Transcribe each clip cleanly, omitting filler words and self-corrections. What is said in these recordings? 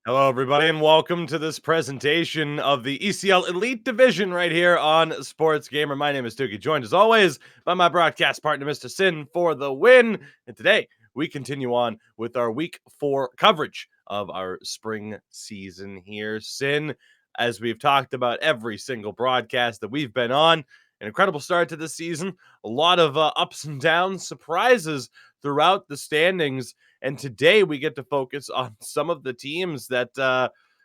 Hello, everybody, and welcome to this presentation of the ECL Elite Division right here on Sports Gamer. My name is Doogie, joined as always by my broadcast partner, Mr. Sin, for the win. And today we continue on with our Week 4 coverage of our spring season here. Sin, as we've talked about every single broadcast that we've been on, an incredible start to this season, a lot of ups and downs, surprises throughout the standings. And today we get to focus on some of the teams that,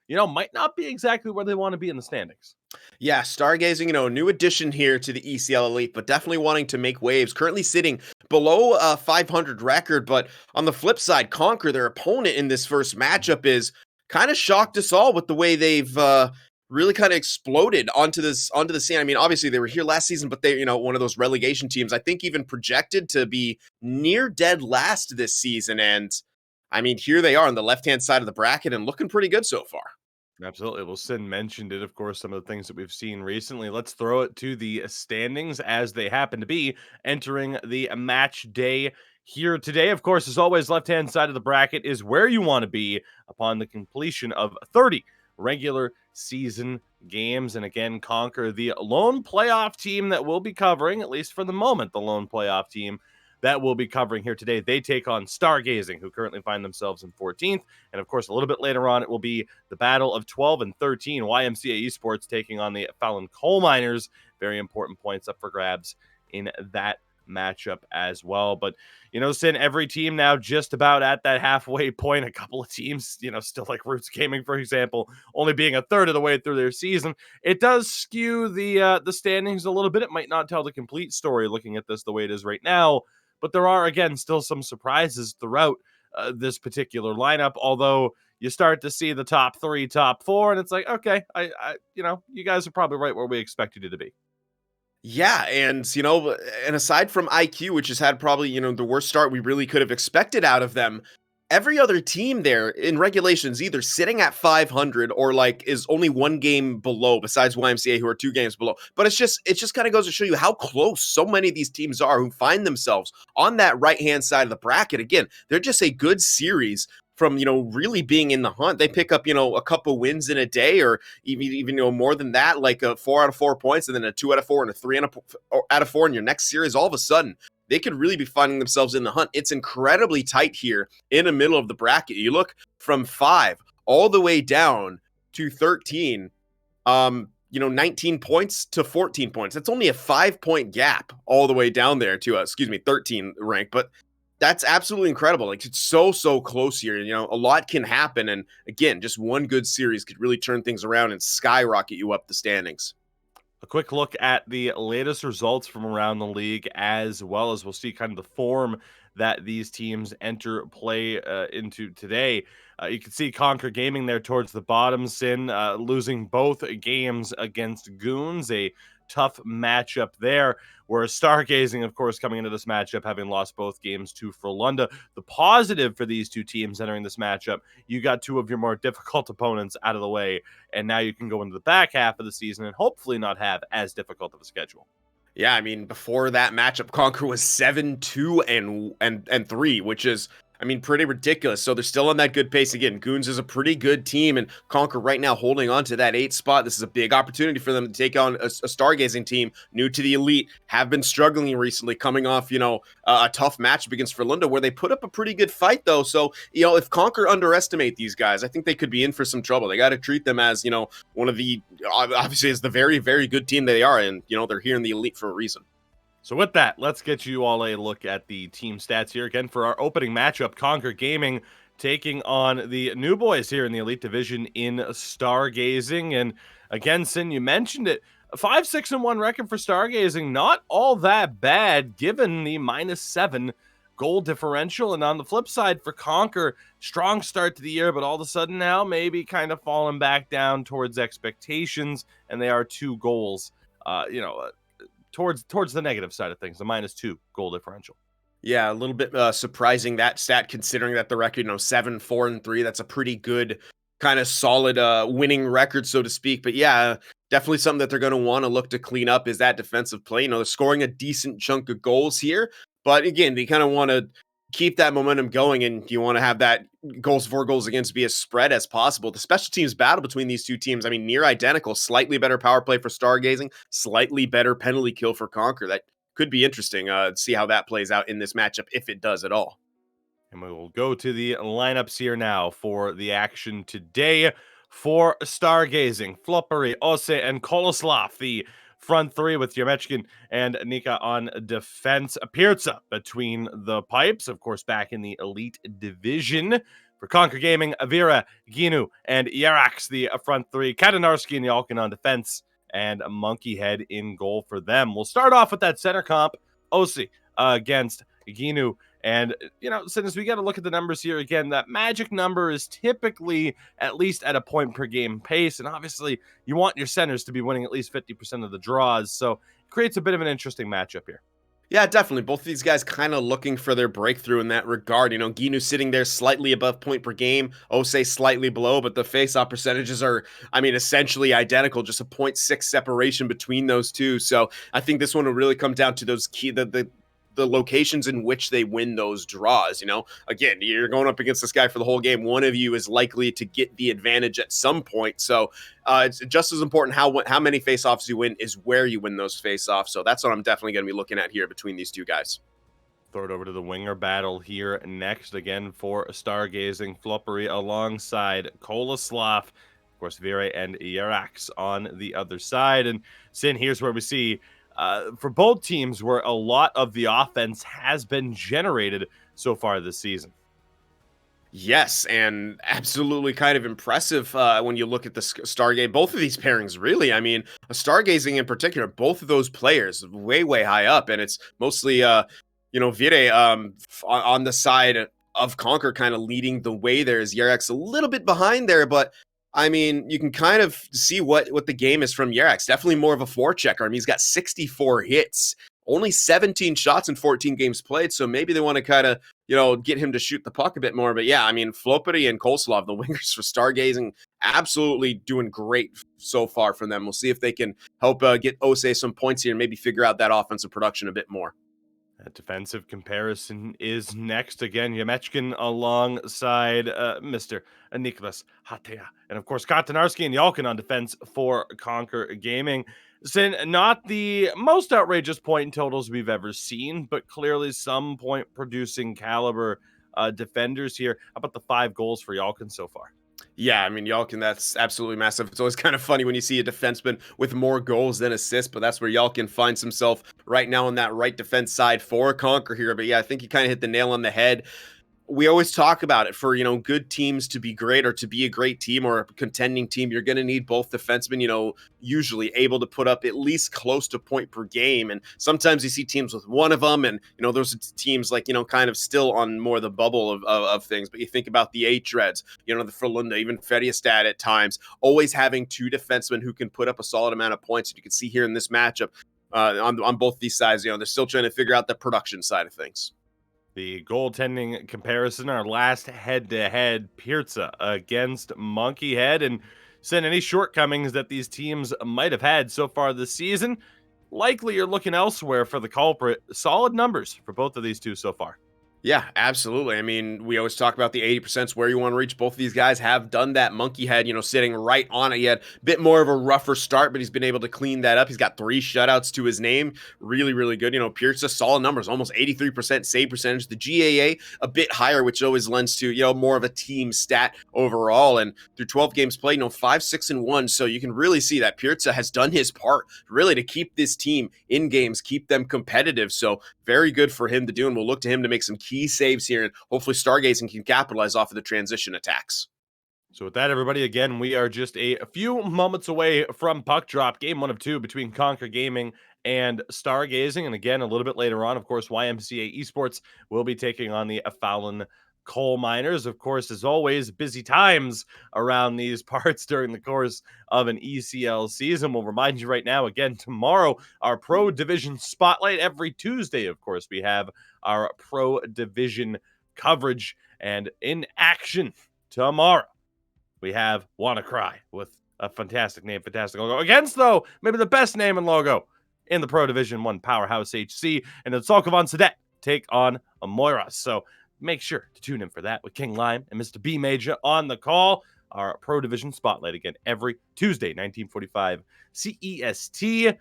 might not be exactly where they want to be in the standings. Yeah, Stargazing, new addition here to the ECL Elite, but definitely wanting to make waves. Currently sitting below a 500 record, but on the flip side, Conquer, their opponent in this first matchup, is kind of shocked us all with the way they've really kind of exploded onto the scene. I mean, obviously they were here last season, but they, one of those relegation teams. I think even projected to be near dead last this season, and I mean, here they are on the left-hand side of the bracket and looking pretty good so far. Absolutely. Well, Sin mentioned it, of course, some of the things that we've seen recently. Let's throw it to the standings as they happen to be entering the match day here today. Of course, as always, left-hand side of the bracket is where you want to be upon the completion of 30 regular season games. And again, Conquer, the lone playoff team that we'll be covering, at least for the moment, the lone playoff team that we'll be covering here today. They take on Stargazing, who currently find themselves in 14th. And of course, a little bit later on, it will be the battle of 12 and 13. YMCA Esports taking on the Fallon Coal Miners. Very important points up for grabs in that matchup as well. But, Sin, every team now just about at that halfway point. A couple of teams, still like Roots Gaming, for example, only being a third of the way through their season. It does skew the standings a little bit. It might not tell the complete story looking at this the way it is right now. But there are, again, still some surprises throughout this particular lineup, although you start to see the top 3, top 4, and it's like, okay, you guys are probably right where we expected you to be. Yeah, and aside from IQ, which has had probably the worst start we really could have expected out of them, every other team there in regulations either sitting at 500 or like is only one game below, besides YMCA, who are 2 games below. But it just kind of goes to show you how close so many of these teams are who find themselves on that right hand side of the bracket. Again, they're just a good series from really being in the hunt. They pick up a couple wins in a day, or even more than that, like a 4 out of 4 points, and then a 2 out of 4 and a 3 out of 4 in your next series. All of a sudden, they could really be finding themselves in the hunt. It's incredibly tight here in the middle of the bracket. You look from 5 all the way down to 13. 19 points to 14 points. That's only a 5-point gap all the way down there to 13 rank, but that's absolutely incredible. Like, it's so close here. A lot can happen, and again, just one good series could really turn things around and skyrocket you up the standings. A quick look at the latest results from around the league, as well as we'll see kind of the form that these teams enter play into today. You can see Conquer Gaming there towards the bottom, Sin, losing both games against Goons, a tough matchup there. Whereas Stargazing, of course, coming into this matchup, having lost both games to Frolunda. The positive for these two teams entering this matchup, you got 2 of your more difficult opponents out of the way, and now you can go into the back half of the season and hopefully not have as difficult of a schedule. Yeah, I mean, before that matchup, Conquer was 7-2 and 3, which is, I mean, pretty ridiculous. So they're still on that good pace. Again, Goons is a pretty good team, and Conquer right now holding on to that 8th spot. This is a big opportunity for them to take on a Stargazing team new to the Elite, have been struggling recently, coming off, a tough matchup against Frolunda, where they put up a pretty good fight, though. So, if Conquer underestimate these guys, I think they could be in for some trouble. They got to treat them as, one of the, obviously, as the very, very good team they are, and, they're here in the Elite for a reason. So with that, let's get you all a look at the team stats here. Again, for our opening matchup, Conquer Gaming taking on the new boys here in the Elite Division in Stargazing. And again, Sin, you mentioned it, a 5-6-1 record for Stargazing. Not all that bad, given the -7 goal differential. And on the flip side, for Conquer, strong start to the year, but all of a sudden now maybe kind of falling back down towards expectations. And they are 2 goals, towards the negative side of things, the -2 goal differential. Yeah, a little bit surprising, that stat, considering that the record, 7-4-3. That's a pretty good, kind of solid winning record, so to speak. But yeah, definitely something that they're going to want to look to clean up is that defensive play. They're scoring a decent chunk of goals here, but again, they kind of want to keep that momentum going, and you want to have that goals for, goals against be as spread as possible. The special teams battle between these two teams, I mean, near identical. Slightly better power play for Stargazing, slightly better penalty kill for Conquer. That could be interesting. See how that plays out in this matchup, if it does at all. And we will go to the lineups here now for the action today. For Stargazing, Floppery, Ose, and Koloslav, the front three with Yemechkin and Nika on defense. Pirza between the pipes, of course, back in the Elite Division. For Conquer Gaming, Avira, Ginu, and Yarax, the front three. Katanarski and Yalkin on defense, and Monkeyhead in goal for them. We'll start off with that center comp, Osi against Ginu. And, since we got to look at the numbers here again, that magic number is typically at least at a point per game pace. And obviously, you want your centers to be winning at least 50% of the draws. So it creates a bit of an interesting matchup here. Yeah, definitely. Both of these guys kind of looking for their breakthrough in that regard. Ginu sitting there slightly above point per game, Osei slightly below, but the face-off percentages are, essentially identical, just a 0.6 separation between those two. So I think this one will really come down to those the locations in which they win those draws. Again, you're going up against this guy for the whole game. One of you is likely to get the advantage at some point. So it's just as important how many face-offs you win is where you win those face-offs. So that's what I'm definitely going to be looking at here between these two guys. Throw it over to the winger battle here next, again for Stargazing. Floppery alongside Koloslav. Of course, Vire and Yarax on the other side. And Sin, here's where we see for both teams where a lot of the offense has been generated so far this season. Yes, and absolutely kind of impressive when you look at the Stargate. Both of these pairings, really. A Stargazing in particular, both of those players way, way high up, and it's mostly, Vire on the side of Conquer kind of leading the way. There's Yarax a little bit behind there, but you can kind of see what the game is from Yarax. Definitely more of a forechecker. He's got 64 hits, only 17 shots in 14 games played. So maybe they want to kind of, get him to shoot the puck a bit more. But yeah, Floppery and Kolslov, the wingers for Stargazing, absolutely doing great so far from them. We'll see if they can help get Osei some points here and maybe figure out that offensive production a bit more. That defensive comparison is next. Again, Yemechkin alongside Mr. Nicholas Hatea. And of course, Katanarski and Yalkin on defense for Conquer Gaming. Sin, not the most outrageous point totals we've ever seen, but clearly some point-producing caliber defenders here. How about the 5 goals for Yalkin so far? Yeah, Yalkin, that's absolutely massive. It's always kind of funny when you see a defenseman with more goals than assists, but that's where Yalkin finds himself right now on that right defense side for Conquer here. But yeah, I think he kind of hit the nail on the head. We always talk about it for, good teams to be great or to be a great team or a contending team. You're going to need both defensemen, usually able to put up at least close to point per game. And sometimes you see teams with one of them and, those teams like, kind of still on more the bubble of things. But you think about the H-Reds, the Frölunda, even Färjestad at times, always having 2 defensemen who can put up a solid amount of points. You can see here in this matchup on both these sides, they're still trying to figure out the production side of things. The goaltending comparison, our last head-to-head, Pirza against Monkeyhead. And Sin, any shortcomings that these teams might have had so far this season, likely you're looking elsewhere for the culprit. Solid numbers for both of these two so far. Yeah, absolutely. We always talk about the 80% where you want to reach. Both of these guys have done that. Monkeyhead, sitting right on it. He had a bit more of a rougher start, but he's been able to clean that up. He's got 3 shutouts to his name. Really, really good. Pirza, solid numbers, almost 83% save percentage. The GAA, a bit higher, which always lends to, more of a team stat overall. And through 12 games played, 5, 6, and 1. So you can really see that Pirza has done his part, really, to keep this team in games, keep them competitive. So very good for him to do, and we'll look to him to make some key saves here, and hopefully Stargazing can capitalize off of the transition attacks. So with that, everybody, again, we are just a few moments away from puck drop, game 1 of 2 between Conquer Gaming and Stargazing. And again, a little bit later on, of course, YMCA Esports will be taking on the Fallon Coal Miners. Of course, as always, busy times around these parts during the course of an ECL season. We'll remind you right now, again, tomorrow, our Pro Division Spotlight. Every Tuesday, of course, we have our Pro Division coverage. And in action tomorrow, we have WannaCry with a fantastic name, fantastic logo. Against, though, maybe the best name and logo in the Pro Division 1 Powerhouse HC. And it's Salkovan Sadet take on Amoiras. So make sure to tune in for that with King Lime and Mr. B Major on the call. Our Pro Division Spotlight again every Tuesday, 1945 CEST.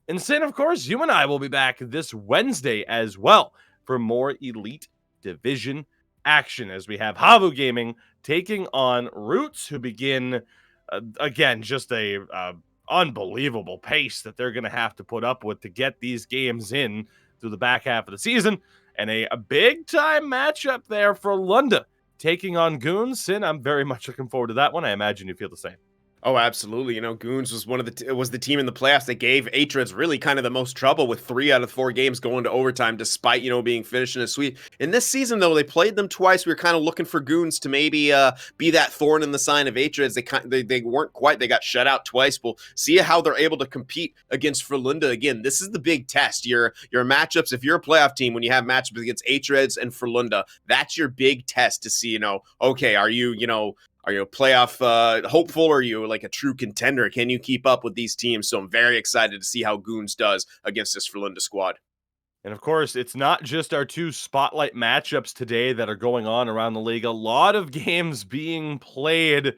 And Sin, of course, you and I will be back this Wednesday as well for more Elite Division action as we have Havu Gaming taking on Roots, who begin, again, just a unbelievable pace that they're going to have to put up with to get these games in through the back half of the season. And a big-time matchup there for Lunda taking on Goons. Sin, I'm very much looking forward to that one. I imagine you feel the same. Oh, absolutely. You know, Goons was was the team in the playoffs that gave Atreds really kind of the most trouble with 3 out of 4 games going to overtime, despite, you know, being finished in a sweep. In this season, though, they played them twice. We were kind of looking for Goons to maybe be that thorn in the sign of Atreds. They weren't quite. They got shut out twice. We'll see how they're able to compete against Frölunda again. This is the big test. Your matchups, if you're a playoff team, when you have matchups against Atreds and Frölunda, that's your big test to see, you know, okay, are you a playoff hopeful, or are you like a true contender? Can you keep up with these teams? So I'm very excited to see how Goons does against this Frölunda squad. And of course, it's not just our 2 spotlight matchups today that are going on around the league. A lot of games being played.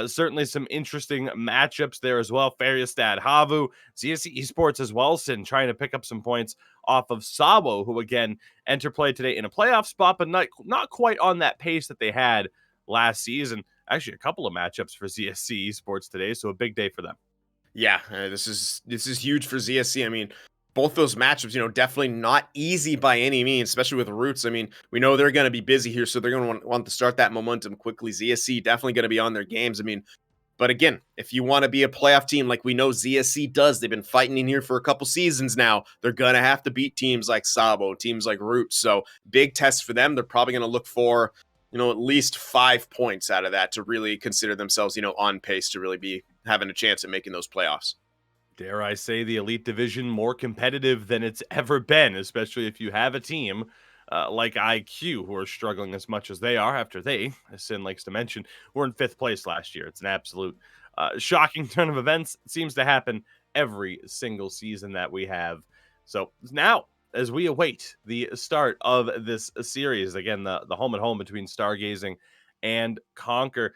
Certainly some interesting matchups there as well. Färjestad, Havu, CSC Esports as well, Sin, trying to pick up some points off of Sabo, who again enter play today in a playoff spot, but not quite on that pace that they had last season. Actually, a couple of matchups for ZSC Esports today, so a big day for them. Yeah, this is huge for ZSC. I mean, both those matchups, you know, definitely not easy by any means, especially with Roots. I mean, we know they're going to be busy here, so they're going to want to start that momentum quickly. ZSC definitely going to be on their games. I mean, but again, if you want to be a playoff team like we know ZSC does, they've been fighting in here for a couple seasons now. They're going to have to beat teams like Sabo, teams like Roots. So big test for them. They're probably going to look for, you know, at least 5 points out of that to really consider themselves, you know, on pace to really be having a chance at making those playoffs. Dare I say the Elite Division more competitive than it's ever been, especially if you have a team like IQ, who are struggling as much as they are after they, as Sin likes to mention, were in 5th place last year. It's an absolute shocking turn of events. It seems to happen every single season that we have. So now, as we await the start of this series, again, the home and home between Stargazing and Conquer,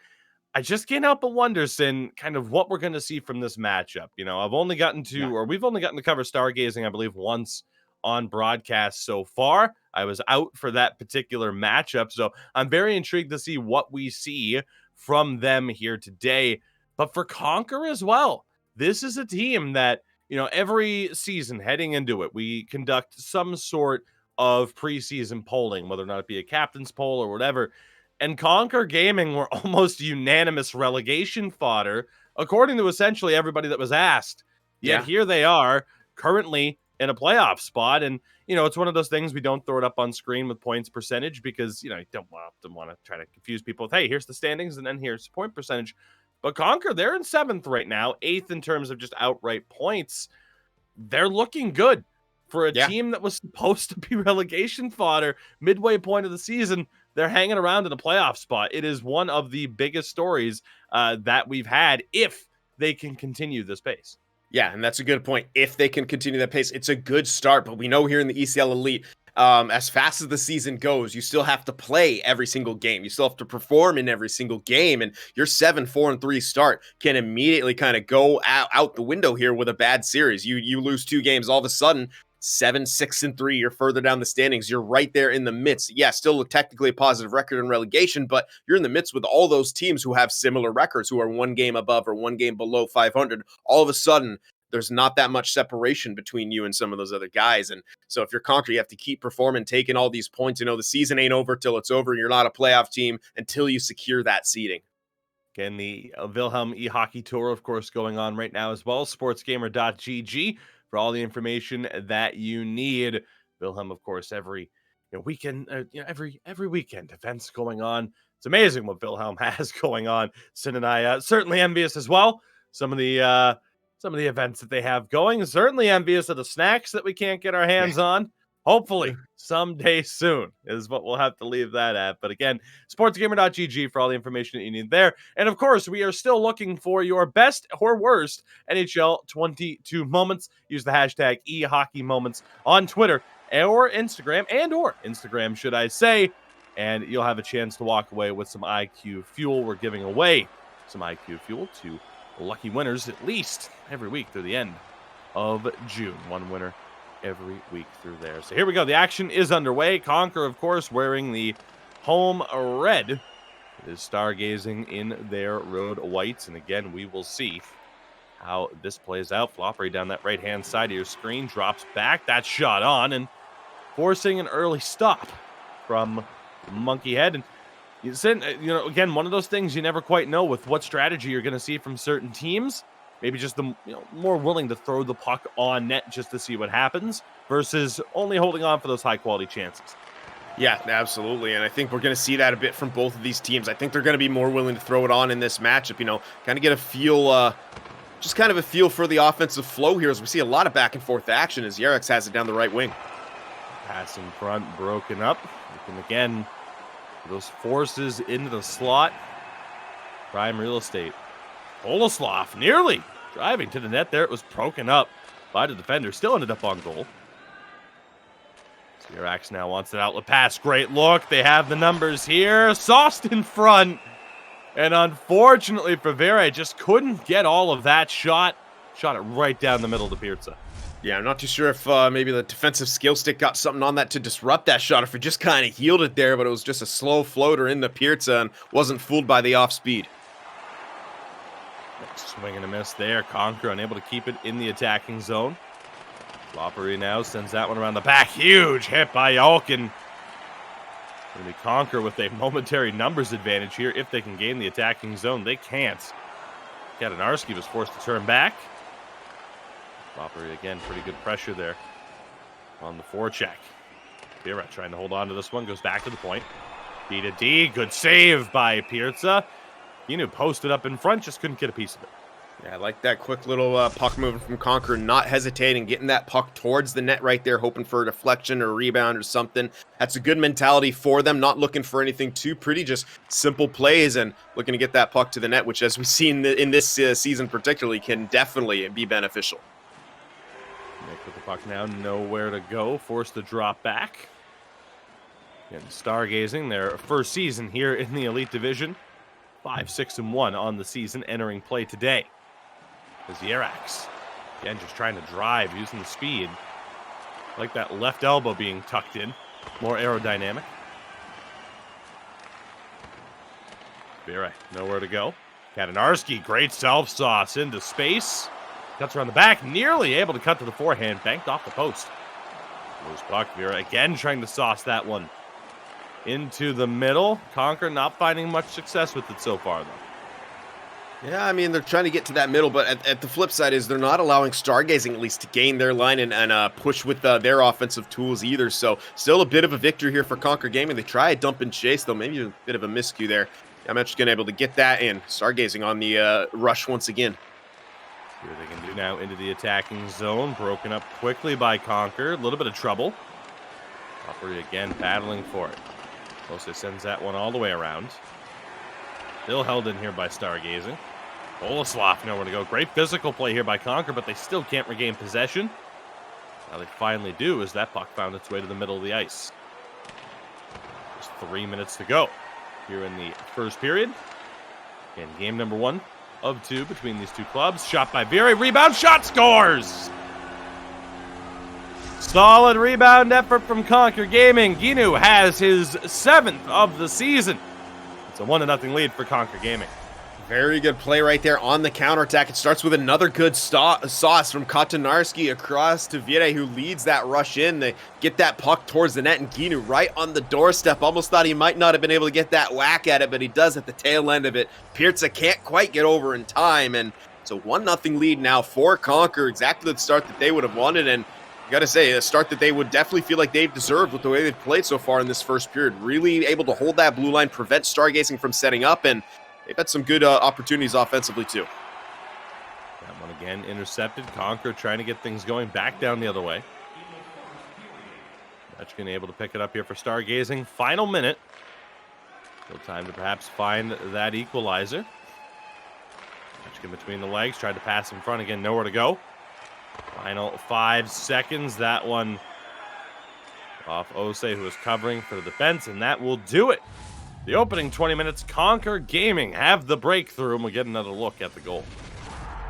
I just can't help but wonder, Sin, kind of what we're going to see from this matchup. You know, we've only gotten to cover Stargazing, I believe, once on broadcast so far. I was out for that particular matchup, so I'm very intrigued to see what we see from them here today. But for Conquer as well, this is a team that, you know, every season heading into it, we conduct some sort of preseason polling, whether or not it be a captain's poll or whatever. And Conquer Gaming were almost unanimous relegation fodder, according to essentially everybody that was asked. Yet Yeah. here they are, currently in a playoff spot. And, you know, it's one of those things we don't throw it up on screen with points percentage because, you know, you don't want to try to confuse people with, hey, here's the standings and then here's point percentage. But Conquer, they're in 7th right now, 8th in terms of just outright points. They're looking good for a Yeah. team that was supposed to be relegation fodder midway point of the season. They're hanging around in a playoff spot. It is one of the biggest stories that we've had if they can continue this pace. Yeah, and that's a good point. If they can continue that pace, it's a good start. But we know here in the ECL Elite, as fast as the season goes, you still have to play every single game. You still have to perform in every single game. And your 7-4-3 start can immediately kind of go out the window here with a bad series. You lose 2 games, all of a sudden, 7-6-3. You're further down the standings. You're right there in the midst. Yeah, still technically a positive record in relegation, but you're in the midst with all those teams who have similar records, who are 1 game above or 1 game below 500. All of a sudden, there's not that much separation between you and some of those other guys. And so if you're Conquer, you have to keep performing, taking all these points. You know, the season ain't over till it's over. You're not a playoff team until you secure that seeding. Again, the Wilhelm e-hockey tour, of course, going on right now as well. Sportsgamer.gg for all the information that you need. Wilhelm, of course, every weekend, every weekend, events going on. It's amazing what Wilhelm has going on. Sin and I certainly envious as well. Some of the events that they have going. Certainly envious of the snacks that we can't get our hands on. Hopefully, someday soon is what we'll have to leave that at. But again, sportsgamer.gg for all the information that you need there. And of course, we are still looking for your best or worst NHL 22 moments. Use the hashtag eHockeyMoments on Twitter or Instagram, should I say. and you'll have a chance to walk away with some IQ fuel. We're giving away some IQ fuel to lucky winners at least every week through the end of June. One winner every week through there. So here we go. The action is underway. Conquer, of course, wearing the home red. It is Stargazing in their road whites. And again, we will see how this plays out. Floppery down that right-hand side of your screen. Drops back. That shot on and forcing an early stop from Monkey Head. And again, one of those things you never quite know with what strategy you're going to see from certain teams. Maybe just the more willing to throw the puck on net just to see what happens versus only holding on for those high-quality chances. Yeah, absolutely. And I think we're going to see that a bit from both of these teams. I think they're going to be more willing to throw it on in this matchup, kind of get a feel, just kind of a feel for the offensive flow here as we see a lot of back and forth action as Yerex has it down the right wing. Pass in front, broken up. Looking again, those forces into the slot. Prime real estate. Olaslav nearly driving to the net there. It was broken up by the defender. Still ended up on goal. Yerex now wants an outlet pass. Great look. They have the numbers here. Sauced in front. And unfortunately for Vera, just couldn't get all of that shot. Shot it right down the middle to Pirza. Yeah, I'm not too sure if maybe the defensive skill stick got something on that to disrupt that shot, if he just kind of healed it there, but it was just a slow floater into Pirza and wasn't fooled by the off speed. Swing and a miss there. Conquer unable to keep it in the attacking zone. Floppery now sends that one around the back. Huge hit by Yalkin. Going to be Conquer with a momentary numbers advantage here if they can gain the attacking zone. They can't. Katanarski was forced to turn back. Floppery again, pretty good pressure there on the forecheck. Vera trying to hold on to this one. Goes back to the point. D to D. Good save by Pirza. Ginu posted up in front, just couldn't get a piece of it. Yeah, I like that quick little puck movement from Conquer, not hesitating, getting that puck towards the net right there, hoping for a deflection or a rebound or something. That's a good mentality for them, not looking for anything too pretty, just simple plays and looking to get that puck to the net, which, as we see in this season particularly, can definitely be beneficial. Nick with the puck now, nowhere to go, forced to drop back. Again, Stargazing, their first season here in the Elite Division. 5-6-1 on the season, entering play today. As Yerex, again, just trying to drive, using the speed. Like that left elbow being tucked in. More aerodynamic. Vera, nowhere to go. Katanarski, great self-sauce into space. Cuts around the back, nearly able to cut to the forehand. Banked off the post. Loose puck, Vera again trying to sauce that one into the middle. Conquer not finding much success with it so far, though. Yeah, I mean, they're trying to get to that middle, but at the flip side is they're not allowing Stargazing at least to gain their line and push with their offensive tools either. So still a bit of a victory here for Conquer Gaming. They try a dump and chase, though. Maybe a bit of a miscue there. I'm actually going to be able to get that in. Stargazing on the rush once again. See what they can do now into the attacking zone. Broken up quickly by Conquer. A little bit of trouble. Opry again battling for it. Closely sends that one all the way around. Still held in here by Stargazing. Olaslav nowhere to go. Great physical play here by Conquer, but they still can't regain possession. Now they finally do as that puck found its way to the middle of the ice. Just 3 minutes to go here in the first period. And game number 1 of 2 between these two clubs. Shot by Vera. Rebound. Shot. Scores! Solid rebound effort from Conquer Gaming. Ginu has his 7th of the season. It's a 1-0 lead for Conquer Gaming. Very good play right there on the counterattack. It starts with another good sauce from Katanarski across to Vire, who leads that rush in. They get that puck towards the net, and Ginu right on the doorstep. Almost thought he might not have been able to get that whack at it, but he does at the tail end of it. Pirza can't quite get over in time, and it's a 1-0 lead now for Conquer. Exactly the start that they would have wanted, and I gotta say, a start that they would definitely feel like they've deserved with the way they've played so far in this first period. Really able to hold that blue line, prevent Stargazing from setting up, and they've had some good opportunities offensively, too. That one again intercepted. Conquer trying to get things going back down the other way. Dutchkin able to pick it up here for Stargazing. Final minute. Still time to perhaps find that equalizer. Dutchkin between the legs. Tried to pass in front again. Nowhere to go. Final 5 seconds. That one Off Ose, who is covering for the defense, and that will do it. The opening 20 minutes, Conquer Gaming have the breakthrough, and we'll get another look at the goal.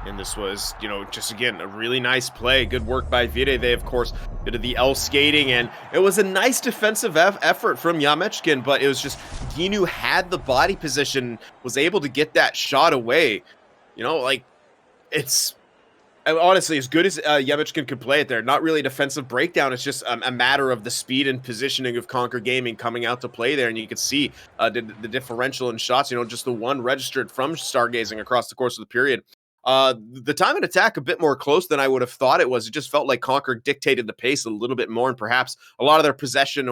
And this was, just again, a really nice play. Good work by Vide. They, of course, did the L skating, and it was a nice defensive effort from Yamechkin, but it was just Ginu had the body position, was able to get that shot away. It's honestly as good as Yamechkin could play it there. Not really a defensive breakdown. It's just a matter of the speed and positioning of Conquer Gaming coming out to play there, and you could see the differential in shots. Just the one registered from Stargazing across the course of the period. The time and attack a bit more close than I would have thought it was. It just felt like Conquer dictated the pace a little bit more, and perhaps a lot of their possession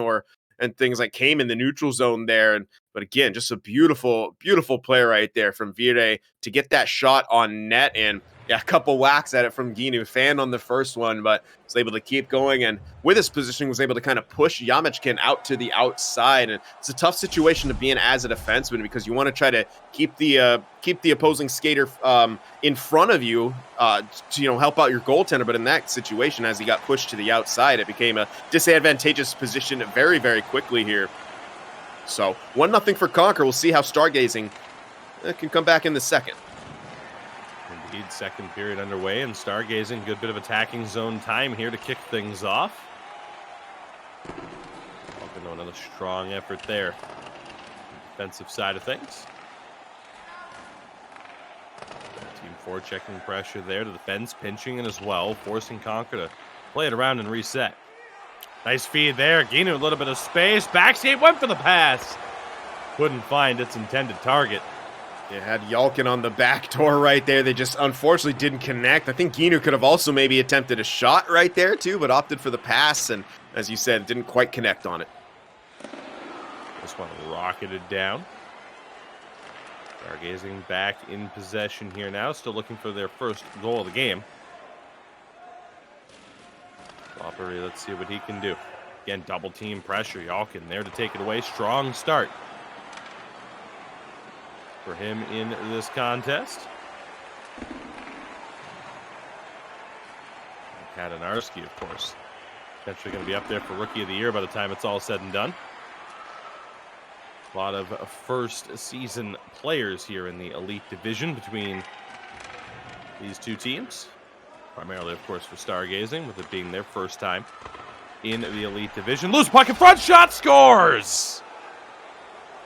and things like came in the neutral zone there. But again, just a beautiful, beautiful play right there from Vire to get that shot on net, and a couple whacks at it from Ginu. Fanned on the first one, but was able to keep going, and with his positioning was able to kind of push Yamechkin out to the outside. And it's a tough situation to be in as a defenseman, because you want to try to keep the opposing skater in front of you to help out your goaltender. But in that situation, as he got pushed to the outside, it became a disadvantageous position very, very quickly here. So 1-0 for Conquer. We'll see how Stargazing can come back in the second. Indeed, second period underway, and Stargazing, good bit of attacking zone time here to kick things off. Welcome to another strong effort there. Defensive side of things. Team 4 checking pressure there to the fence, pinching in as well, forcing Conquer to play it around and reset. Nice feed there. Ginu, a little bit of space. Backskate went for the pass. Couldn't find its intended target. It had Yalkin on the back door right there. They just unfortunately didn't connect. I think Ginu could have also maybe attempted a shot right there too, but opted for the pass, and as you said, didn't quite connect on it. This one rocketed down. Stargazing back in possession here now, still looking for their first goal of the game. Loppery, let's see what he can do. Again, double team pressure. Yalkin there to take it away. Strong start for him in this contest. Kadanarski, of course, potentially going to be up there for Rookie of the Year by the time it's all said and done. A lot of first season players here in the Elite Division between these two teams. Primarily, of course, for Stargazing, with it being their first time in the Elite Division. Loose puck in front, shot, scores!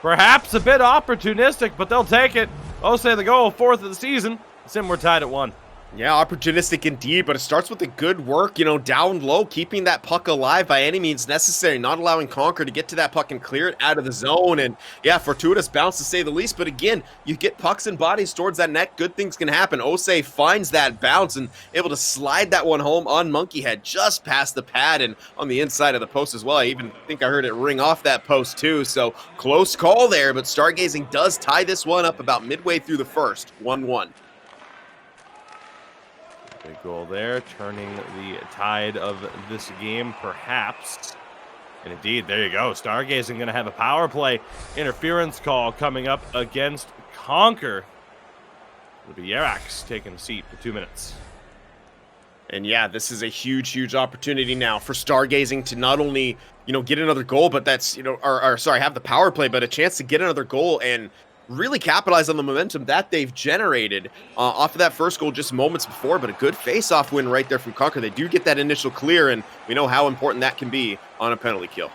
Perhaps a bit opportunistic, but they'll take it. Ose the goal, 4th of the season. Sim, we're tied at 1. Yeah, opportunistic indeed, but it starts with the good work, down low, keeping that puck alive by any means necessary, not allowing Conquer to get to that puck and clear it out of the zone. And yeah, fortuitous bounce to say the least, but again, you get pucks and bodies towards that net, good things can happen. Ose finds that bounce and able to slide that one home on Monkey Head, just past the pad and on the inside of the post as well. I even think I heard it ring off that post too, so close call there, but Stargazing does tie this one up about midway through the first, 1-1. Big goal there, turning the tide of this game, perhaps. And indeed, there you go. Stargazing going to have a power play interference call coming up against Conquer. It'll be Yarax taking a seat for 2 minutes. And yeah, this is a huge, huge opportunity now for Stargazing to not only, get another goal, but that's, have the power play, but a chance to get another goal and really capitalize on the momentum that they've generated off of that first goal just moments before. But a good face-off win right there from Conquer. They do get that initial clear, and we know how important that can be on a penalty kill.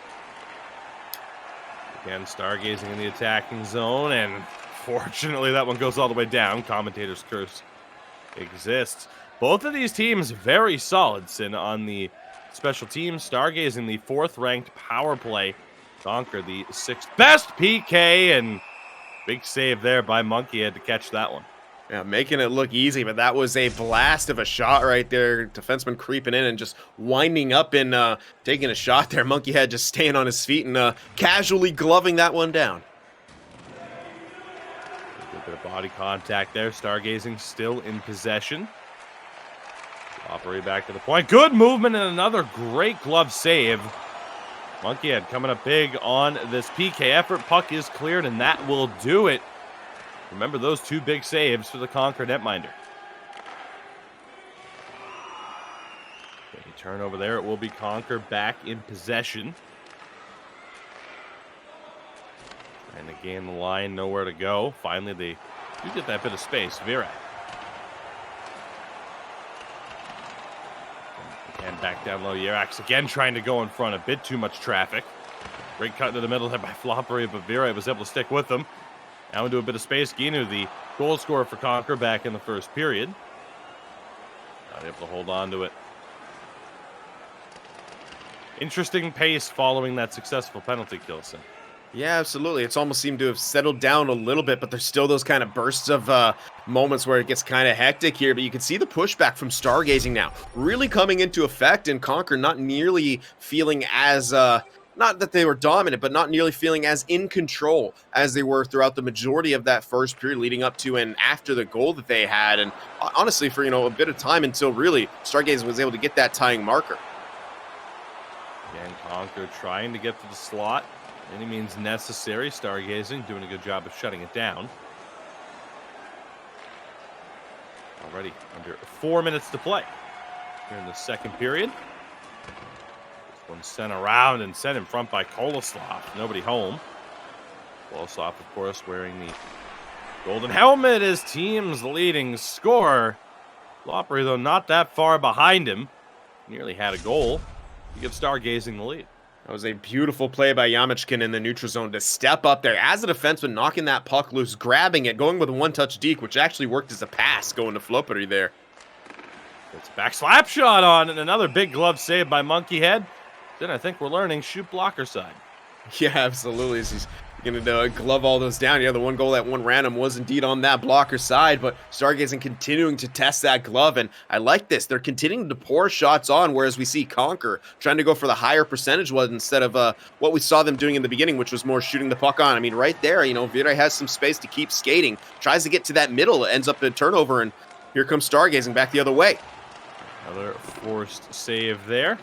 Again, Stargazing in the attacking zone, and fortunately that one goes all the way down. Commentator's curse exists. Both of these teams very solid, Sin, on the special teams. Stargazing, the 4th-ranked power play. Conquer, the 6th best PK, and big save there by Monkey Head to catch that one. Yeah, making it look easy, but that was a blast of a shot right there. Defenseman creeping in and just winding up and taking a shot there. Monkey Head just staying on his feet and casually gloving that one down. A good bit of body contact there. Stargazing still in possession. Operate back to the point. Good movement and another great glove save. Monkey Head coming up big on this PK effort. Puck is cleared, and that will do it. Remember those 2 big saves for the Conquer netminder. Okay, turnover there. It will be Conquer back in possession. And again, the line, nowhere to go. Finally, they do get that bit of space. Virak. And back down low. Yerax again trying to go in front. A bit too much traffic. Great cut into the middle there by Floppery, but Virak was able to stick with them. Now into a bit of space. Ginu, the goal scorer for Conquer, back in the first period. Not able to hold on to it. Interesting pace following that successful penalty kill, Sim. Yeah, absolutely. It's almost seemed to have settled down a little bit, but there's still those kind of bursts of moments where it gets kind of hectic here. But you can see the pushback from Stargazing now really coming into effect, and Conquer not nearly feeling as not that they were dominant, but not nearly feeling as in control as they were throughout the majority of that first period leading up to and after the goal that they had. And honestly, for a bit of time until really Stargazing was able to get that tying marker. Again, Conquer trying to get to the slot. Any means necessary. Stargazing doing a good job of shutting it down. Already under 4 minutes to play here in the second period. This one sent around and sent in front by Koloslav. Nobody home. Koloslav, of course, wearing the golden helmet, his team's leading scorer. Loppery, though, not that far behind him. Nearly had a goal. You give Stargazing the lead. That was a beautiful play by Yamichkin in the neutral zone to step up there as a defenseman, knocking that puck loose, grabbing it, going with a one-touch deke, which actually worked as a pass going to Floppery there. It's a back slap shot on, and another big glove save by Monkeyhead. Then I think we're learning shoot blocker side. Yeah, absolutely. He's going to glove all those down. Yeah, the one goal that one random was indeed on that blocker side, but Stargazing continuing to test that glove, and I like this. They're continuing to pour shots on, whereas we see Conquer trying to go for the higher percentage one instead of what we saw them doing in the beginning, which was more shooting the puck on. I mean, right there, Virak has some space to keep skating, tries to get to that middle, ends up in a turnover, and here comes Stargazing back the other way. Another forced save there.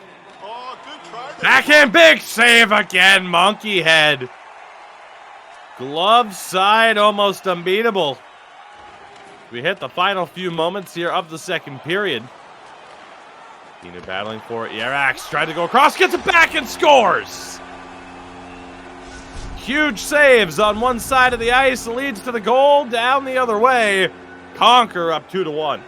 Backhand big save again, Monkeyhead. Glove side, almost unbeatable. We hit the final few moments here of the second period. Ginu battling for it. Yerax tried to go across, gets it back and scores. Huge saves on one side of the ice, leads to the goal. Down the other way, Conquer up 2-1.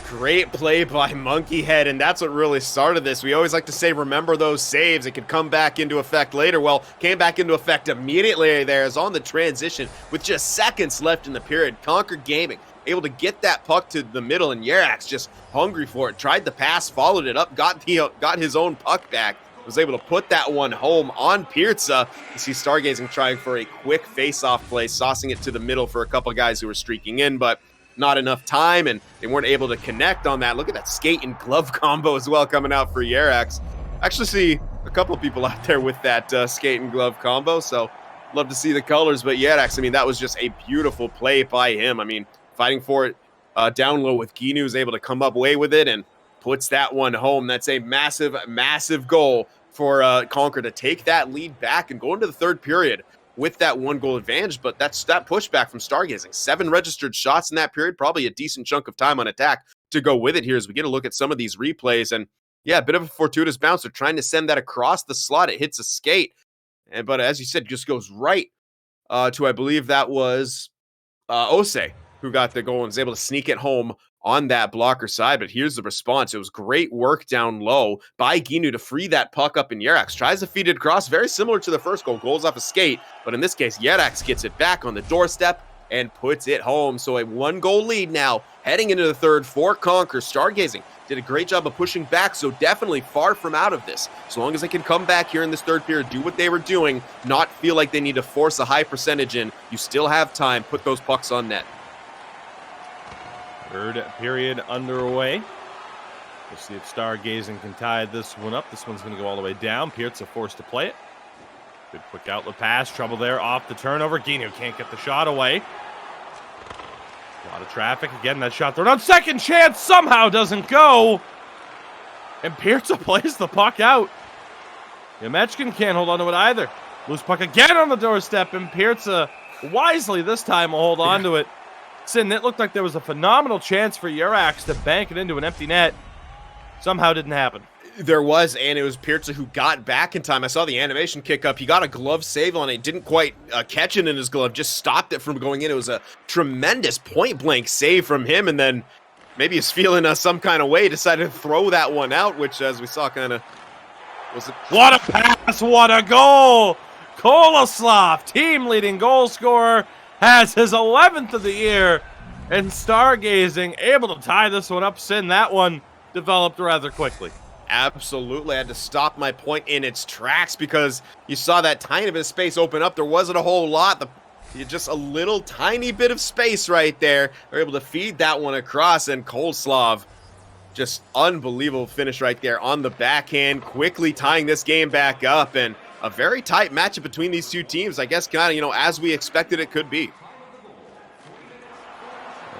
Great play by Monkeyhead, and that's what really started this. We always like to say, remember those saves. It could come back into effect later. Well, came back into effect immediately there as on the transition with just seconds left in the period. Conquer Gaming able to get that puck to the middle, and Yerax just hungry for it. Tried the pass, followed it up, got his own puck back. Was able to put that one home on Pirza. You see Stargazing trying for a quick face-off play, saucing it to the middle for a couple guys who were streaking in, but not enough time, and they weren't able to connect on that. Look at that skate and glove combo as well coming out for Yerax. Actually see a couple of people out there with that skate and glove combo, so love to see the colors. But Yerax, I mean, that was just a beautiful play by him. I mean, fighting for it down low with Ginu, is able to come up way with it and puts that one home. That's a massive, massive goal for Conquer to take that lead back and go into the third period with that one goal advantage. But that's that pushback from Stargazing. 7 registered shots in that period, probably a decent chunk of time on attack to go with it here as we get a look at some of these replays. And yeah, a bit of a fortuitous bounce. They're trying to send that across the slot. It hits a skate, but as you said, just goes right to, I believe that was Osei, who got the goal and was able to sneak it home on that blocker side. But here's the response. It was great work down low by Ginu to free that puck up, in Yerax tries to feed it across, very similar to the first goal. Goals off a skate, but in this case, Yerax gets it back on the doorstep and puts it home. So a 1-goal lead now heading into the third for Conquer. Stargazing did a great job of pushing back, so definitely far from out of this. As long as they can come back here in this third period, do what they were doing, not feel like they need to force a high percentage in, you still have time, put those pucks on net. Third period underway. We'll see if Stargazing can tie this one up. This one's going to go all the way down. Pirza forced to play it. Good quick outlet pass. Trouble there off the turnover. Ginu can't get the shot away. A lot of traffic. Again, that shot thrown on second chance somehow doesn't go. And Pirza plays the puck out. Yamechkin can't hold on to it either. Loose puck again on the doorstep, and Pirza wisely this time will hold on to it. Sin, it looked like there was a phenomenal chance for Yerax to bank it into an empty net. Somehow didn't happen. There was, and it was Pirza who got back in time. I saw the animation kick up. He got a glove save on it. Didn't quite catch it in his glove, just stopped it from going in. It was a tremendous point-blank save from him, and then maybe he's feeling some kind of way, decided to throw that one out, which, as we saw, kind of was it. What a pass! What a goal! Koloslav, team-leading goal scorer, has his 11th of the year, and Stargazing able to tie this one up. Sin, that one developed rather quickly. Absolutely. I had to stop my point in its tracks because you saw that tiny bit of space open up. There wasn't a whole lot. Just a little tiny bit of space right there. They're able to feed that one across, and Koloslav, just unbelievable finish right there on the backhand, quickly tying this game back up, and a very tight matchup between these two teams. I guess kind of, as we expected it could be.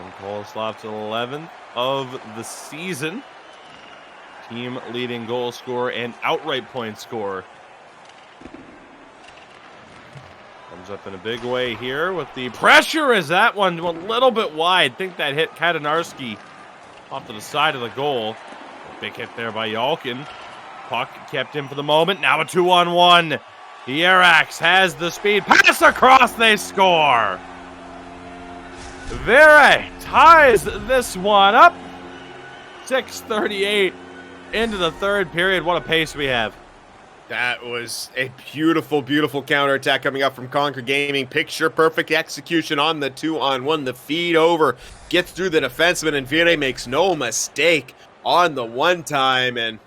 And Koloslav's 11th of the season. Team leading goal scorer and outright point scorer. Comes up in a big way here with the pressure. Is that one a little bit wide? Think that hit Katanarski off to the side of the goal. A big hit there by Yalkin. Puck kept in for the moment. Now a 2-on-1. Yerax has the speed. Pass across. They score. Vere ties this one up. 6:38 into the third period. What a pace we have. That was a beautiful, beautiful counterattack coming up from Conquer Gaming. Picture perfect execution on the 2-on-1. The feed over gets through the defenseman, and Vire makes no mistake on the one time. And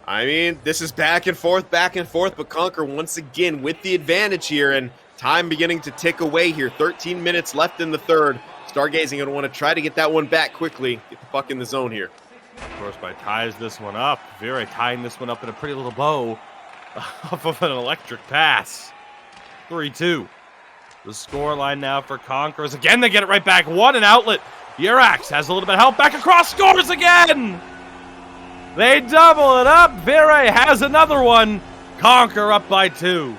I mean, this is back and forth, but Conquer once again with the advantage here, and time beginning to tick away here. 13 minutes left in the third. Stargazing going to want to try to get that one back quickly. Get the puck in the zone here. Of course, by ties this one up. Vire tying this one up in a pretty little bow off of an electric pass. 3-2. The score line now for Conquerors. Again, they get it right back. One, an outlet. Yerax has a little bit of help. Back across, scores again! They double it up. Vire has another one. Conquer up by 2.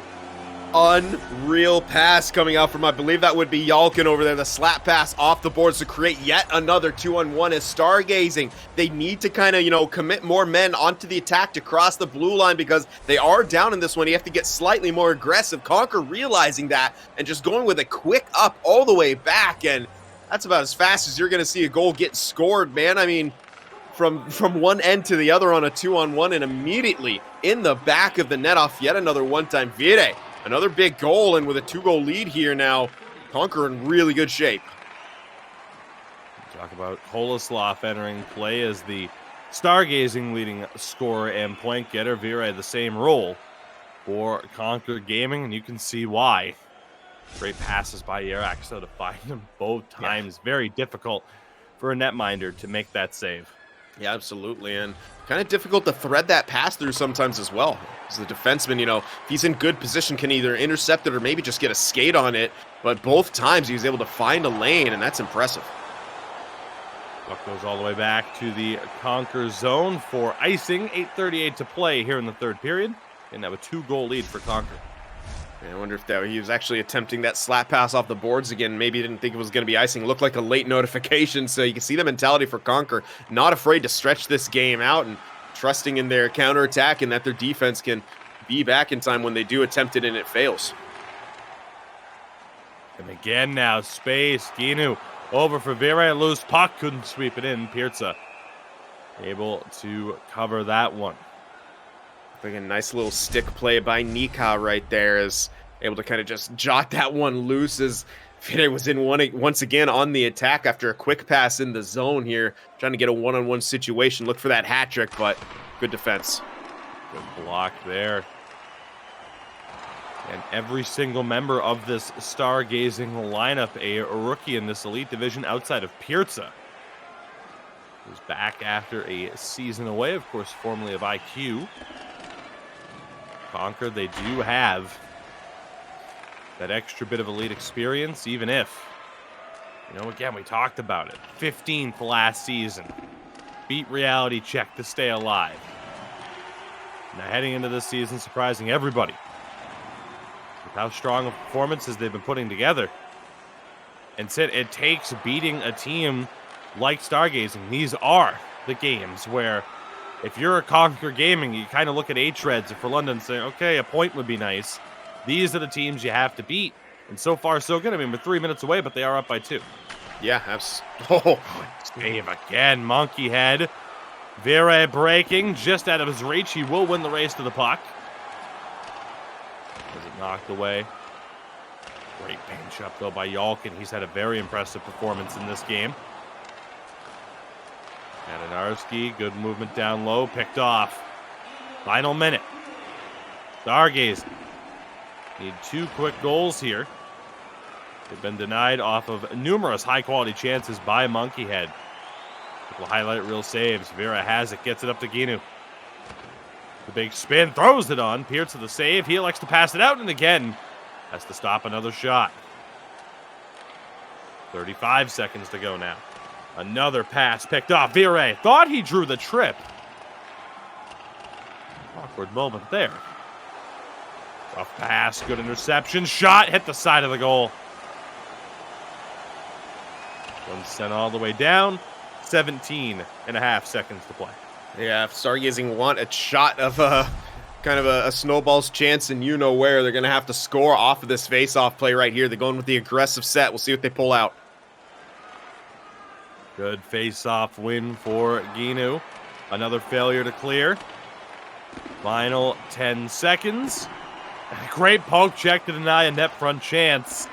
Unreal pass coming out from, I believe that would be Yalkin over there. The slap pass off the boards to create yet another 2-on-1 as Stargazing. They need to kind of, commit more men onto the attack to cross the blue line because they are down in this one. You have to get slightly more aggressive. Conquer realizing that and just going with a quick up all the way back, and that's about as fast as you're going to see a goal get scored, man. I mean, from one end to the other on a 2-on-1, and immediately in the back of the net off yet another one-time Vire. Another big goal, and with a 2-goal lead here now, Conquer in really good shape. Talk about Koloslav entering play as the Stargazing leading scorer and point getter. Vire the same role for Conquer Gaming, and you can see why. Great passes by Yerax, so to find them both times. Yeah. Very difficult for a netminder to make that save. Yeah, absolutely, and kind of difficult to thread that pass through sometimes as well. As the defenseman, if he's in good position, can either intercept it or maybe just get a skate on it. But both times he was able to find a lane, and that's impressive. Puck goes all the way back to the Conquer zone for icing. 8:38 to play here in the third period, and have a 2-goal lead for Conquer. I wonder if he was actually attempting that slap pass off the boards again. Maybe he didn't think it was going to be icing. It looked like a late notification, so you can see the mentality for Conquer. Not afraid to stretch this game out and trusting in their counterattack and that their defense can be back in time when they do attempt it and it fails. And again now, space. Ginu over for Vire. Loose puck. Couldn't sweep it in. Pirza able to cover that one. Like a nice little stick play by Nika right there, is able to kind of just jot that one loose as Vire was in once again on the attack after a quick pass in the zone here, trying to get a one-on-one situation. Look for that hat trick, but good defense. Good block there. And every single member of this Stargazing lineup, a rookie in this elite division outside of Pirza, who's back after a season away, of course, formerly of IQ. Conquer, they do have that extra bit of elite experience, even if, again, we talked about it. 15th last season. Beat reality check to stay alive. Now heading into this season, surprising everybody with how strong of performances they've been putting together. And it takes beating a team like Stargazing. These are the games where if you're a Conquer Gaming, you kind of look at H-Reds for London and say, okay, a point would be nice. These are the teams you have to beat. And so far, so good. I mean, we're 3 minutes away, but they are up by 2. Yeah, oh, Save again, Monkey Head. Vire breaking, just out of his reach. He will win the race to the puck. As it knocked away. Great pinch up, though, by Yalkin. He's had a very impressive performance in this game. Adinarski, good movement down low, picked off. Final minute. Stargazing. Need 2 quick goals here. They've been denied off of numerous high-quality chances by Monkey Head. Couple highlight reel saves. Vera has it, gets it up to Ginu. The big spin, throws it on. Pierce with the save. He elects to pass it out, and again has to stop another shot. 35 seconds to go now. Another pass picked off. Vire thought he drew the trip. Awkward moment there. Rough pass, good interception. Shot hit the side of the goal. One sent all the way down. 17 and a half seconds to play. Yeah, if Stargazing want a shot of kind of a snowball's chance and you know where, they're going to have to score off of this face-off play right here. They're going with the aggressive set. We'll see what they pull out. Good face-off win for Ginu. Another failure to clear. Final 10 seconds. Great poke check to deny a net front chance.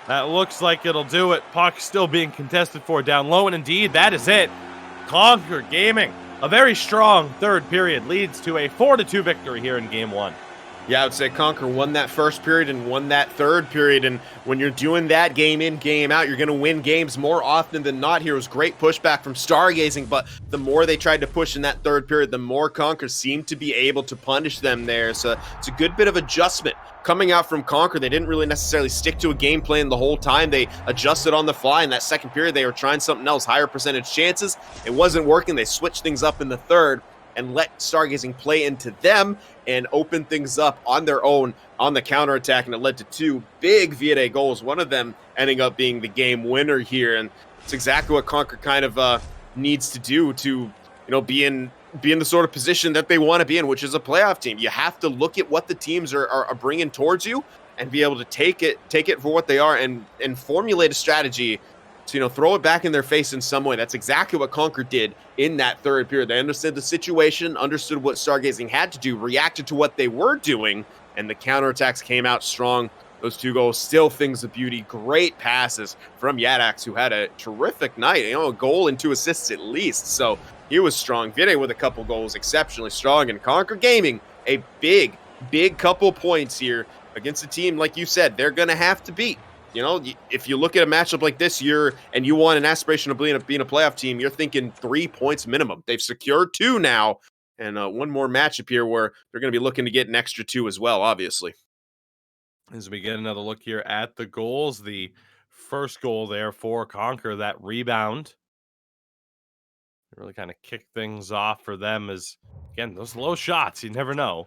That looks like it'll do it. Puck still being contested for down low, and indeed, that is it. Conquer Gaming, a very strong third period, leads to a 4-2 victory here in Game 1. Yeah, I would say Conquer won that first period and won that third period, and when you're doing that game in, game out, you're going to win games more often than not. Here was great pushback from Stargazing, but the more they tried to push in that third period, the more Conquer seemed to be able to punish them there, so it's a good bit of adjustment. Coming out from Conquer, they didn't really necessarily stick to a game plan the whole time. They adjusted on the fly. In that second period, they were trying something else, higher percentage chances. It wasn't working. They switched things up in the third and let Stargazing play into them and open things up on their own on the counterattack, and it led to 2 big Vire goals, one of them ending up being the game winner here, and it's exactly what Conquer kind of needs to do to, be in the sort of position that they want to be in, which is a playoff team. You have to look at what the teams are bringing towards you and be able to take it for what they are and formulate a strategy to, throw it back in their face in some way. That's exactly what Conquer did in that third period. They understood the situation, understood what Stargazing had to do, reacted to what they were doing, and the counterattacks came out strong. Those 2 goals, still things of beauty. Great passes from Yadax, who had a terrific night. A goal and 2 assists at least. So he was strong. Vire with a couple goals, exceptionally strong. And Conquer Gaming, a big couple points here against a team, like you said, they're going to have to beat. If you look at a matchup like this and you want an aspiration of being a playoff team, you're thinking 3 points minimum. They've secured 2 now, and one more matchup here where they're going to be looking to get an extra 2 as well, obviously. As we get another look here at the goals, the first goal there for Conquer, that rebound, really kind of kicked things off for them as, again, those low shots, you never know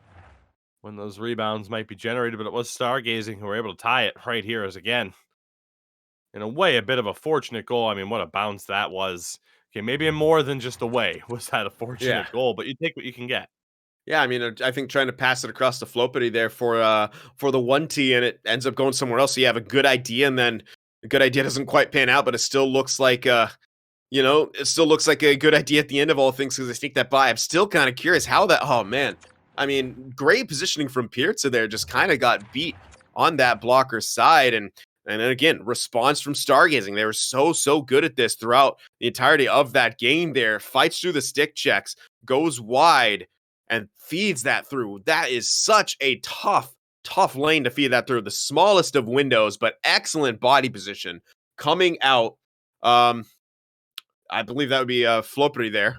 when those rebounds might be generated, but it was Stargazing who were able to tie it right here as, again, in a way, a bit of a fortunate goal. I mean, what a bounce that was. Okay, maybe more than just a way was that a fortunate goal, but you take what you can get. Yeah, I mean, I think trying to pass it across the Flopity there for the 1T, and it ends up going somewhere else. So you have a good idea, and then the good idea doesn't quite pan out, but it still looks like it still looks like a good idea at the end of all things because they sneak that by. I'm still kind of curious how that. Oh man, I mean, great positioning from Pirza there, just kind of got beat on that blocker side, and then again, response from Stargazing. They were so good at this throughout the entirety of that game there. Fights through the stick checks, goes wide, and feeds that through. That is such a tough lane to feed that through. The smallest of windows, but excellent body position coming out. I believe that would be Flopri there.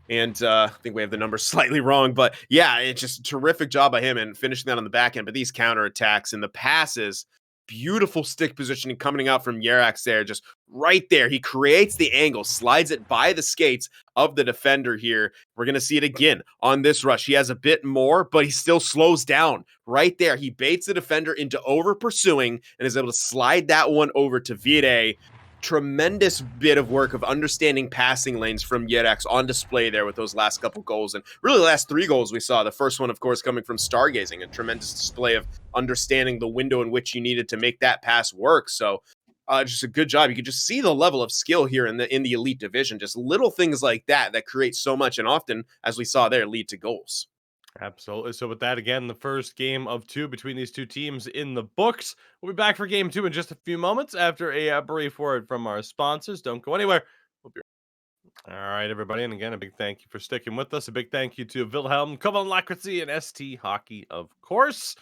And I think we have the numbers slightly wrong, but yeah, it's just a terrific job by him and finishing that on the back end. But these counterattacks and the passes, beautiful stick positioning coming out from Yerax there, just right there. He creates the angle, slides it by the skates of the defender here. We're going to see it again on this rush. He has a bit more, but he still slows down right there. He baits the defender into over pursuing and is able to slide that one over to Vire. tremendous bit of work of understanding passing lanes from Yerex on display there with those last couple goals, and really the last 3 goals we saw. The first one, of course, coming from Stargazing, a tremendous display of understanding the window in which you needed to make that pass work. So just a good job. You could just see the level of skill here in the elite division. Just little things like that that create so much, and often, as we saw there, lead to goals. Absolutely. So with that, again, the first game of 2 between these 2 teams in the books. We'll be back for game 2 in just a few moments after a brief word from our sponsors. Don't go anywhere. We'll be all right, everybody. And again, a big thank you for sticking with us. A big thank you to Wilhelm, Koval Lacracy, and ST Hockey, of course.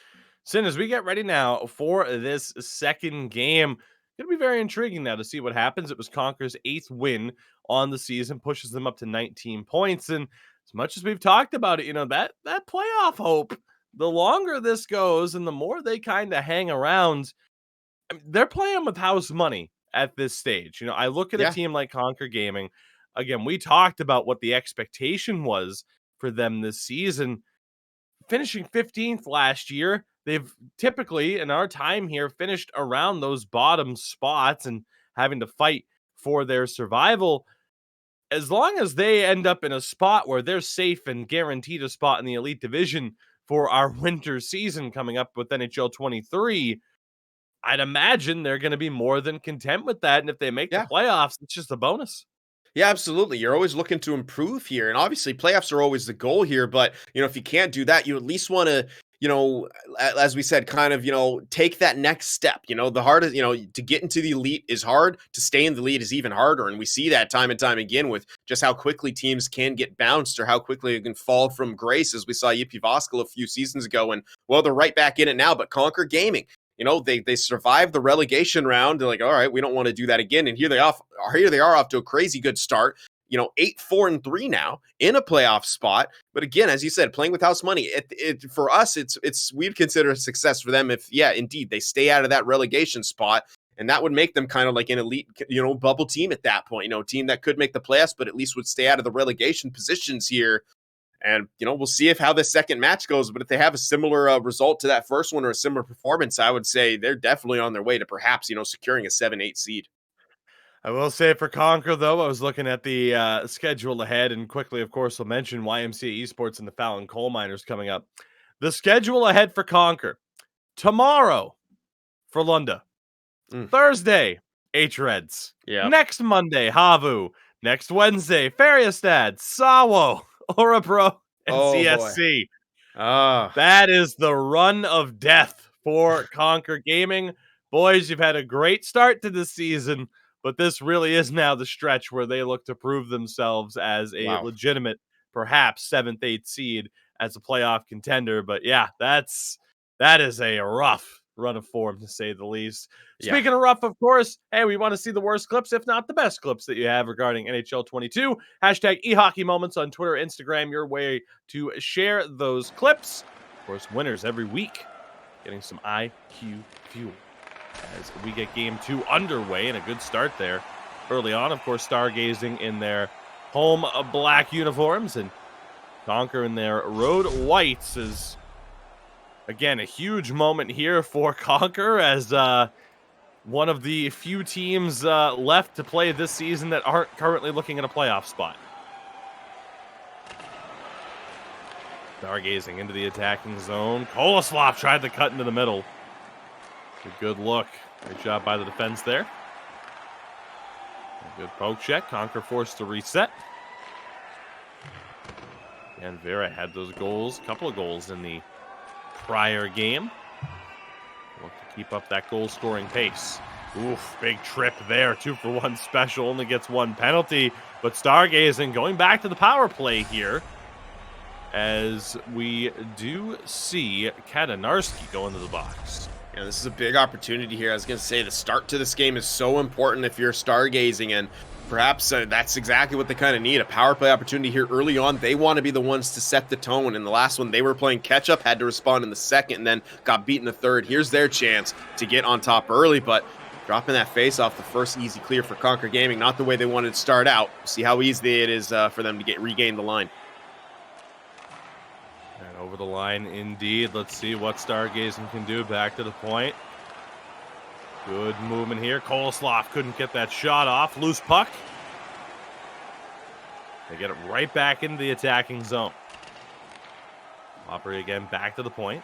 Sin, as we get ready now for this second game, going to be very intriguing now to see what happens. It was Conquer's 8th win on the season, pushes them up to 19 points. And as much as we've talked about it, that playoff hope, the longer this goes and the more they kind of hang around, they're playing with house money at this stage. I look at a Yeah. team like Conquer Gaming. Again, we talked about what the expectation was for them this season. Finishing 15th last year, they've typically, in our time here, finished around those bottom spots and having to fight for their survival. As long as they end up in a spot where they're safe and guaranteed a spot in the elite division for our winter season coming up with NHL 23, I'd imagine they're going to be more than content with that. And if they make the Yeah. playoffs, it's just a bonus. Yeah, absolutely. You're always looking to improve here. And obviously, playoffs are always the goal here. But, if you can't do that, you at least want to, as we said, kind of, take that next step. The hardest, to get into the elite is hard. To stay in the elite is even harder. And we see that time and time again with just how quickly teams can get bounced or how quickly it can fall from grace, as we saw Yippee Voskal a few seasons ago. And, well, they're right back in it now. But Conquer Gaming, they survived the relegation round. They're like, all right, we don't want to do that again. And here they are off to a crazy good start. 8-4-3 now in a playoff spot. But again, as you said, playing with house money, for us, it's we'd consider a success for them if, yeah, indeed, they stay out of that relegation spot. And that would make them kind of like an elite, bubble team at that point, a team that could make the playoffs, but at least would stay out of the relegation positions here. And, we'll see how the second match goes. But if they have a similar result to that first one or a similar performance, I would say they're definitely on their way to perhaps, securing a 7-8 seed. I will say for Conquer, though, I was looking at the schedule ahead, and quickly, of course, we'll mention YMCA Esports and the Fallon Coal Miners coming up. The schedule ahead for Conquer. Tomorrow, for Lunda. Thursday, H-Reds. Yeah. Next Monday, Havu. Next Wednesday, Fariastad, Sawo, Orapro, and Oh, boy. CSC. Ah, That is the run of death for Conquer Gaming. Boys, you've had a great start to the season, but this really is now the stretch where they look to prove themselves as a wow. legitimate, perhaps 7th, 8th seed as a playoff contender. But yeah, that is a rough run of form, to say the least. Yeah. Speaking of rough, of course, hey, we want to see the worst clips, if not the best clips that you have regarding NHL 22. Hashtag eHockey Moments on Twitter, Instagram, your way to share those clips. Of course, winners every week, getting some IQ fuel as we get game 2 underway, and a good start there early on. Of course, Stargazing in their home black uniforms and Conquer in their road whites is, again, a huge moment here for Conquer as one of the few teams left to play this season that aren't currently looking at a playoff spot. Stargazing into the attacking zone. Koloslav tried to cut into the middle. A good look. Great job by the defense there. A good poke check. Conquer forced to reset. And Vera had those goals, a couple of goals in the prior game. Look to keep up that goal-scoring pace. Oof, big trip there. 2-for-1 special, only gets 1 penalty. But Stargazing going back to the power play here, as we do see Katanarski go into the box. Yeah, this is a big opportunity here. I was going to say the start to this game is so important if you're Stargazing, and perhaps that's exactly what they kind of need, a power play opportunity here early on. They want to be the ones to set the tone. In the last one, they were playing catch-up, had to respond in the second, and then got beat in the third. Here's their chance to get on top early, but dropping that face off, the first easy clear for Conquer Gaming, not the way they wanted to start out. See how easy it is for them to regain the line. And over the line, indeed. Let's see what Stargazing can do. Back to the point. Good movement here. Koloslov couldn't get that shot off. Loose puck. They get it right back into the attacking zone. Opry again back to the point.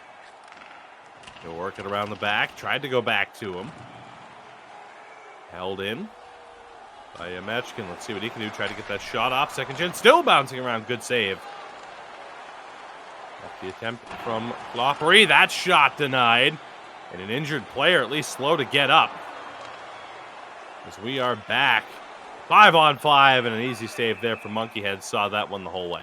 He'll work it around the back. Tried to go back to him. Held in by Yemechkin. Let's see what he can do. Try to get that shot off. Second chance. Still bouncing around. Good save. Off the attempt from Opry. That shot denied. And an injured player, at least slow to get up. As we are back. 5-on-5 and an easy save there from Monkeyhead. Saw that one the whole way.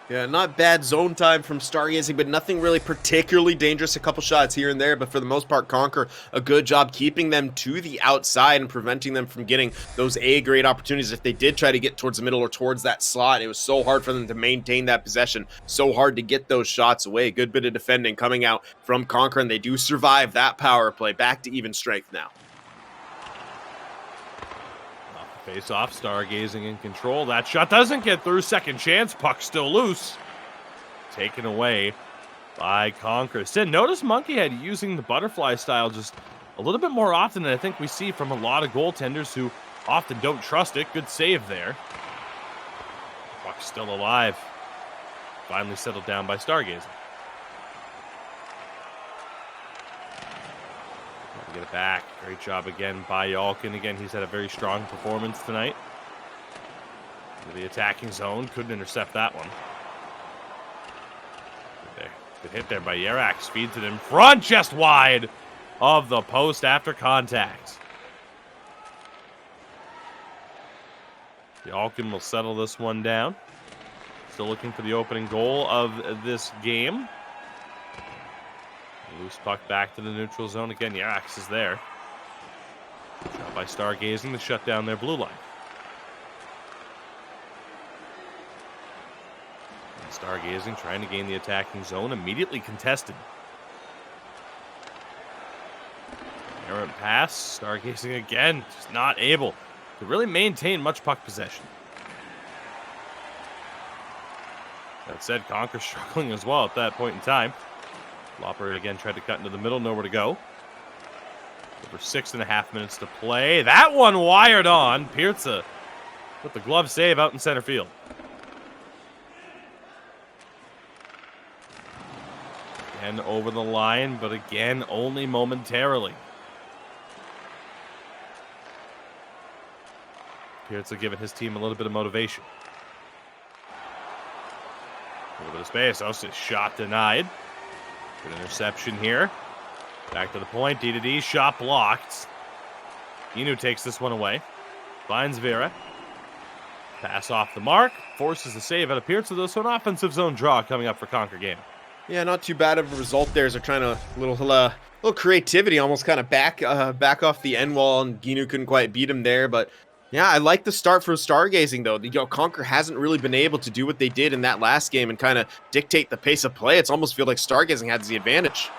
Yeah, not bad zone time from Stargazing, but nothing really particularly dangerous. A couple shots here and there, but for the most part, Conquer a good job keeping them to the outside and preventing them from getting those A-grade opportunities. If they did try to get towards the middle or towards that slot, it was so hard for them to maintain that possession, so hard to get those shots away. Good bit of defending coming out from Conquer, and they do survive that power play. Back to even strength now. Face off, Stargazing in control. That shot doesn't get through. Second chance, puck still loose. Taken away by Conquer. Sid, notice Monkeyhead using the butterfly style just a little bit more often than I think we see from a lot of goaltenders who often don't trust it. Good save there. Puck still alive. Finally settled down by Stargazing. Get it back. Great job again by Yalkin. Again, he's had a very strong performance tonight. Into the attacking zone. Couldn't intercept that one. Good hit there by Yerax. Feeds it in front, just wide of the post after contact. Yalkin will settle this one down. Still looking for the opening goal of this game. Loose puck back to the neutral zone. Again, Yerax is there. Shot by Stargazing to shut down their blue line. And Stargazing trying to gain the attacking zone. Immediately contested. Errant pass. Stargazing again. Just not able to really maintain much puck possession. That said, Conquer struggling as well at that point in time. Lopper again tried to cut into the middle, nowhere to go. Over 6.5 minutes to play. That one wired on. Pirza with the glove save out in center field. Again over the line, but again only momentarily. Pirza giving his team a little bit of motivation. A little bit of space. Also, shot denied. Good interception here. Back to the point. D-to-D. Shot blocked. Inu takes this one away. Finds Vera. Pass off the mark. Forces the save. It appears to those an offensive zone draw coming up for Conquer game. Yeah, not too bad of a result there as they're trying to little creativity, almost kind of back off the end wall, and Ginu couldn't quite beat him there, but yeah, I like the start for Stargazing, though. Conquer hasn't really been able to do what they did in that last game and kind of dictate the pace of play. It's almost feel like Stargazing has the advantage.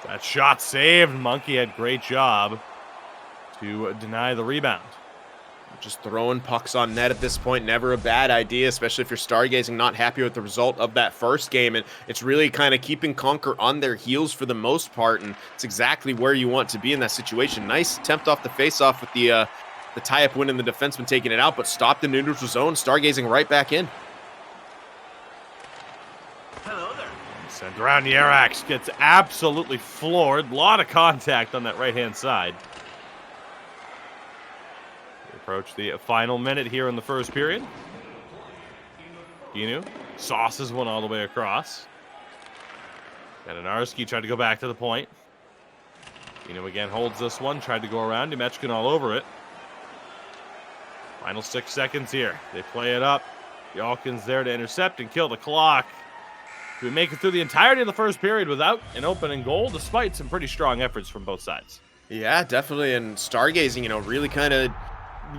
That shot saved. Monkey had great job to deny the rebound. Just throwing pucks on net at this point, never a bad idea, especially if you're Stargazing, not happy with the result of that first game. And it's really kind of keeping Conquer on their heels for the most part, and it's exactly where you want to be in that situation. Nice attempt off the faceoff with the tie-up win and the defenseman taking it out, but stopped in the neutral zone. Stargazing right back in. Hello there. Sent around. Yerax gets absolutely floored. A lot of contact on that right-hand side. Approach the final minute here in the first period. Ginu sauces one all the way across. Kadanarski tried to go back to the point. Ginu again holds this one, tried to go around. Yemechkin all over it. Final 6 seconds here. They play it up. Yalkin's there to intercept and kill the clock. We make it through the entirety of the first period without an opening goal, despite some pretty strong efforts from both sides. Yeah, definitely. And Stargazing, really kind of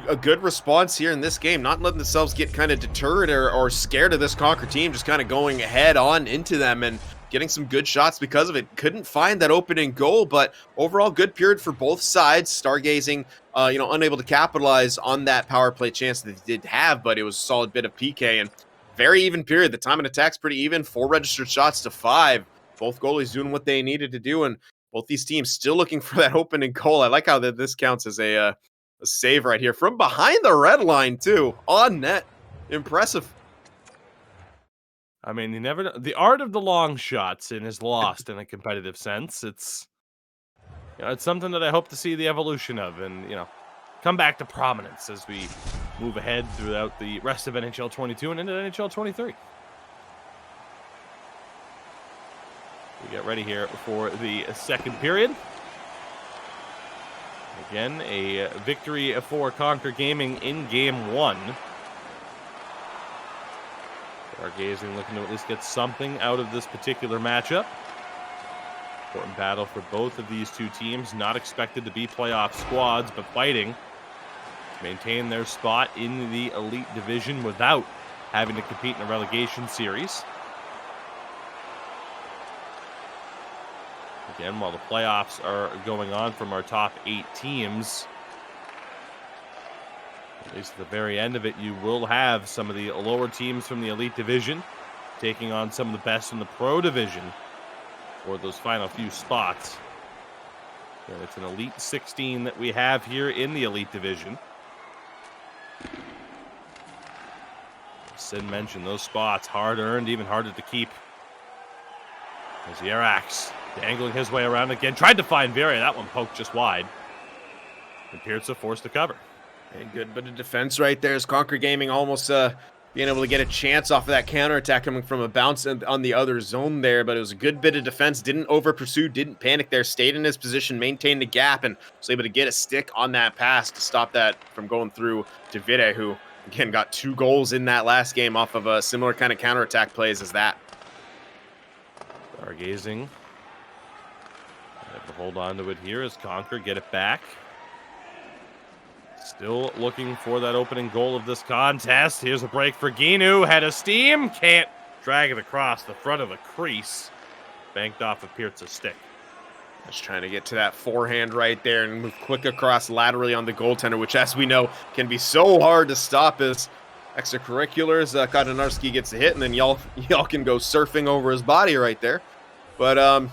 a good response here in this game, not letting themselves get kind of deterred or scared of this Conquer team, just kind of going head on into them and getting some good shots because of it. Couldn't find that opening goal, but overall good period for both sides. Stargazing, unable to capitalize on that power play chance that they did have, but it was a solid bit of PK and very even period. The time and attack's pretty even, 4 registered shots to 5. Both goalies doing what they needed to do, and both these teams still looking for that opening goal. I like how this counts as a save right here from behind the red line too, on net. Impressive. I mean, you never know. The art of the long shots is lost in a competitive sense. It's it's something that I hope to see the evolution of, and come back to prominence as we move ahead throughout the rest of NHL 22 and into NHL 23. We get ready here for the second period. Again, a victory for Conquer Gaming in Game 1. Stargazing looking to at least get something out of this particular matchup. Important battle for both of these two teams. Not expected to be playoff squads, but fighting to maintain their spot in the elite division without having to compete in a relegation series. Again, while the playoffs are going on from our top 8 teams, at least at the very end of it, you will have some of the lower teams from the elite division taking on some of the best in the pro division for those final few spots. And it's an elite 16 that we have here in the elite division. As Sid mentioned, those spots hard-earned, even harder to keep. As the Arax dangling his way around again. Tried to find Vera. That one poked just wide. And Pirza forced to cover. A good bit of defense right there as Conquer Gaming almost being able to get a chance off of that counterattack coming from a bounce on the other zone there. But it was a good bit of defense. Didn't over-pursue, didn't panic there. Stayed in his position, maintained the gap, and was able to get a stick on that pass to stop that from going through to Vide, who, again, got 2 goals in that last game off of a similar kind of counterattack plays as that. Stargazing. Have to hold on to it here as Conquer get it back. Still looking for that opening goal of this contest. Here's a break for Ginu. Head of steam. Can't drag it across the front of the crease. Banked off of Pirza's stick. Just trying to get to that forehand right there and move quick across laterally on the goaltender, which, as we know, can be so hard to stop as extracurriculars. Kadanarski gets a hit, and then y'all can go surfing over his body right there. But I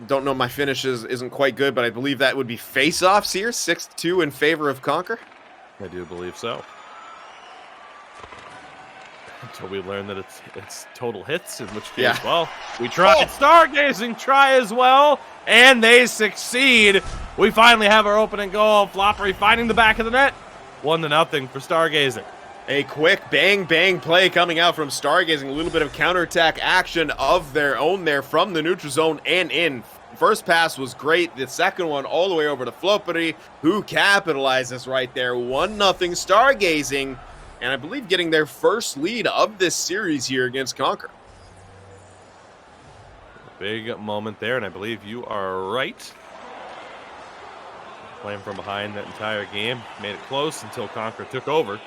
don't know, my finish isn't quite good, but I believe that would be face-offs here, 6-2 in favor of Conquer. I do believe so. Until we learn that it's total hits, in which case, well, we tried. Stargazing try as well, and they succeed. We finally have our opening goal. Floppery finding the back of the net. 1-0 for Stargazing. A quick bang play coming out from Stargazing. A little bit of counterattack action of their own there from the neutral zone and in. First pass was great. The second one all the way over to Floppery, who capitalizes right there. 1-0 Stargazing. And I believe getting their first lead of this series here against Conquer. Big moment there, and I believe you are right. Playing from behind that entire game. Made it close until Conquer took over.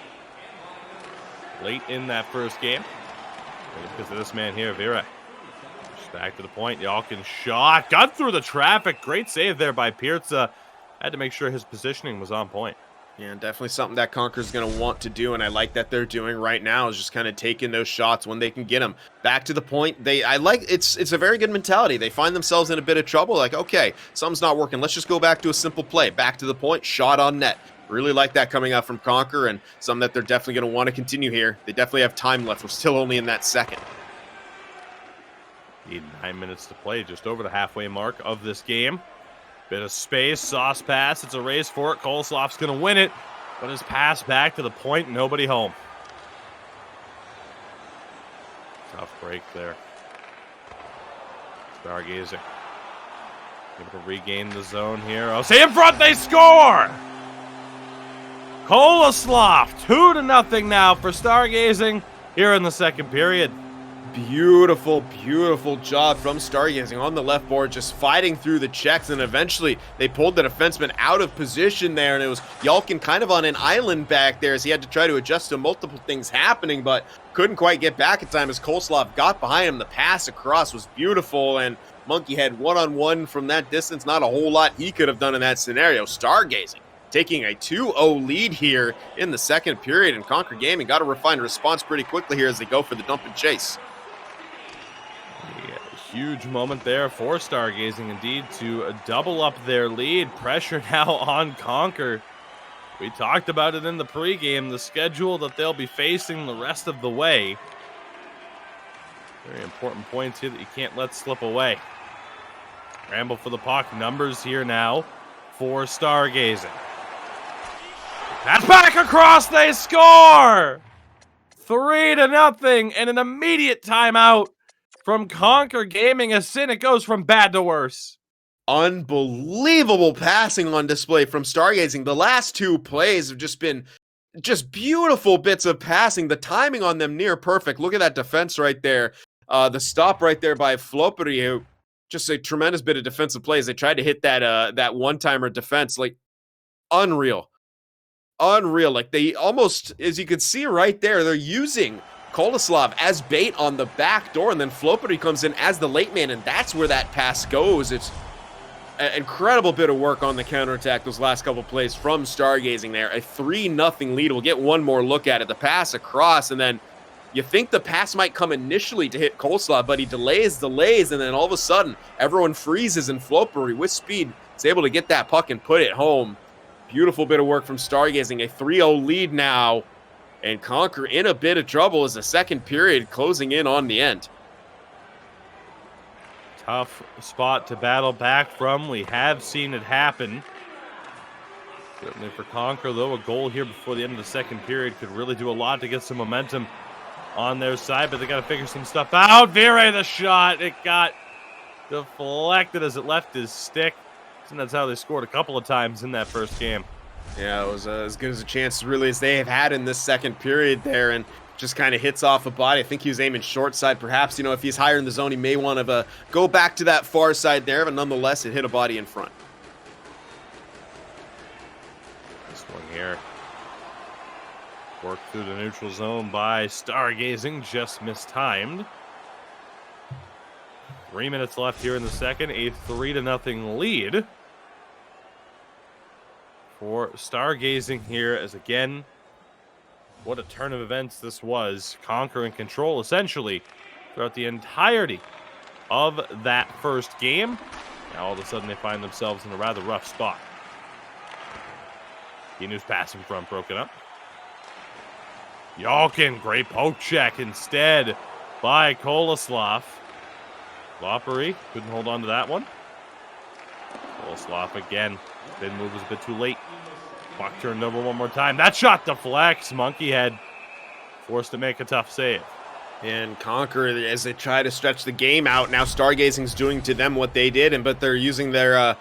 Late in that first game. Because of this man here, Vera. Just back to the point. Yalkin shot. Got through the traffic. Great save there by Pirza. Had to make sure his positioning was on point. Yeah, definitely something that Conquer's going to want to do, and I like that they're doing right now is just kind of taking those shots when they can get them. Back to the point, it's a very good mentality. They find themselves in a bit of trouble, like, okay, something's not working. Let's just go back to a simple play. Back to the point, shot on net. Really like that coming out from Conquer, and something that they're definitely going to want to continue here. They definitely have time left. We're still only in that second. Need 9 minutes to play, just over the halfway mark of this game. Bit of space, sauce pass, it's a race for it. Koloslov's going to win it, but his pass back to the point, nobody home. Tough break there. Stargazing able to regain the zone here. Oh, see in front, they score! Koloslov, 2-0 now for Stargazing here in the second period. Beautiful job from Stargazing on the left board, just fighting through the checks, and eventually they pulled the defenseman out of position there, and it was Yalkin kind of on an island back there as he had to try to adjust to multiple things happening, but couldn't quite get back in time as Koloslov got behind him. The pass across was beautiful, and Monkey had one-on-one from that distance. Not a whole lot he could have done in that scenario. Stargazing taking a 2-0 lead here in the second period, and Conquer Gaming got a refined response pretty quickly here as they go for the dump and chase. Huge moment there for Stargazing, indeed, to double up their lead. Pressure now on Conquer. We talked about it in the pregame, the schedule that they'll be facing the rest of the way. Very important points here that you can't let slip away. Ramble for the puck. Numbers here now for Stargazing. Pass back across, they score! 3-0, and an immediate timeout from Conquer Gaming. As Sin, it goes from bad to worse. Unbelievable passing on display from Stargazing. The last two plays have just been beautiful bits of passing. The timing on them near perfect. Look at that defense right there. The stop right there by Floperi, who just a tremendous bit of defensive plays. They tried to hit that one-timer defense, like unreal. Like they almost, as you can see right there, they're using Koloslav as bait on the back door, and then Floperi comes in as the late man, and that's where that pass goes. It's an incredible bit of work on the counterattack those last couple plays from Stargazing there. A 3-0 lead. We'll get one more look at it. The pass across, and then you think the pass might come initially to hit Koloslav, but he delays, and then all of a sudden, everyone freezes, and Floperi, with speed, is able to get that puck and put it home. Beautiful bit of work from Stargazing. A 3-0 lead now, and Conquer in a bit of trouble as the second period closing in on the end. Tough spot to battle back from. We have seen it happen. Certainly for Conquer, though, a goal here before the end of the second period could really do a lot to get some momentum on their side, but they got to figure some stuff out. Vire, the shot. It got deflected as it left his stick. And that's how they scored a couple of times in that first game. Yeah, it was as good as a chance really as they have had in this second period there, and just kind of hits off a body. I think he was aiming short side. Perhaps, if he's higher in the zone, he may want to go back to that far side there, but nonetheless, it hit a body in front. This one here. Worked through the neutral zone by Stargazing, just mistimed. 3 minutes left here in the second, a 3-0 lead for Stargazing here, as again, what a turn of events this was. Conquer in control, essentially, throughout the entirety of that first game. Now, all of a sudden, they find themselves in a rather rough spot. Inu's pass in front, broken up. Yalkin, great poke check instead by Koloslav. Floperi couldn't hold on to that one. Koloslav again. Spin move was a bit too late. Puck turned over one more time. That shot deflects. Monkey Head forced to make a tough save. And Conquer, as they try to stretch the game out, now Stargazing's doing to them what they did, but they're using their,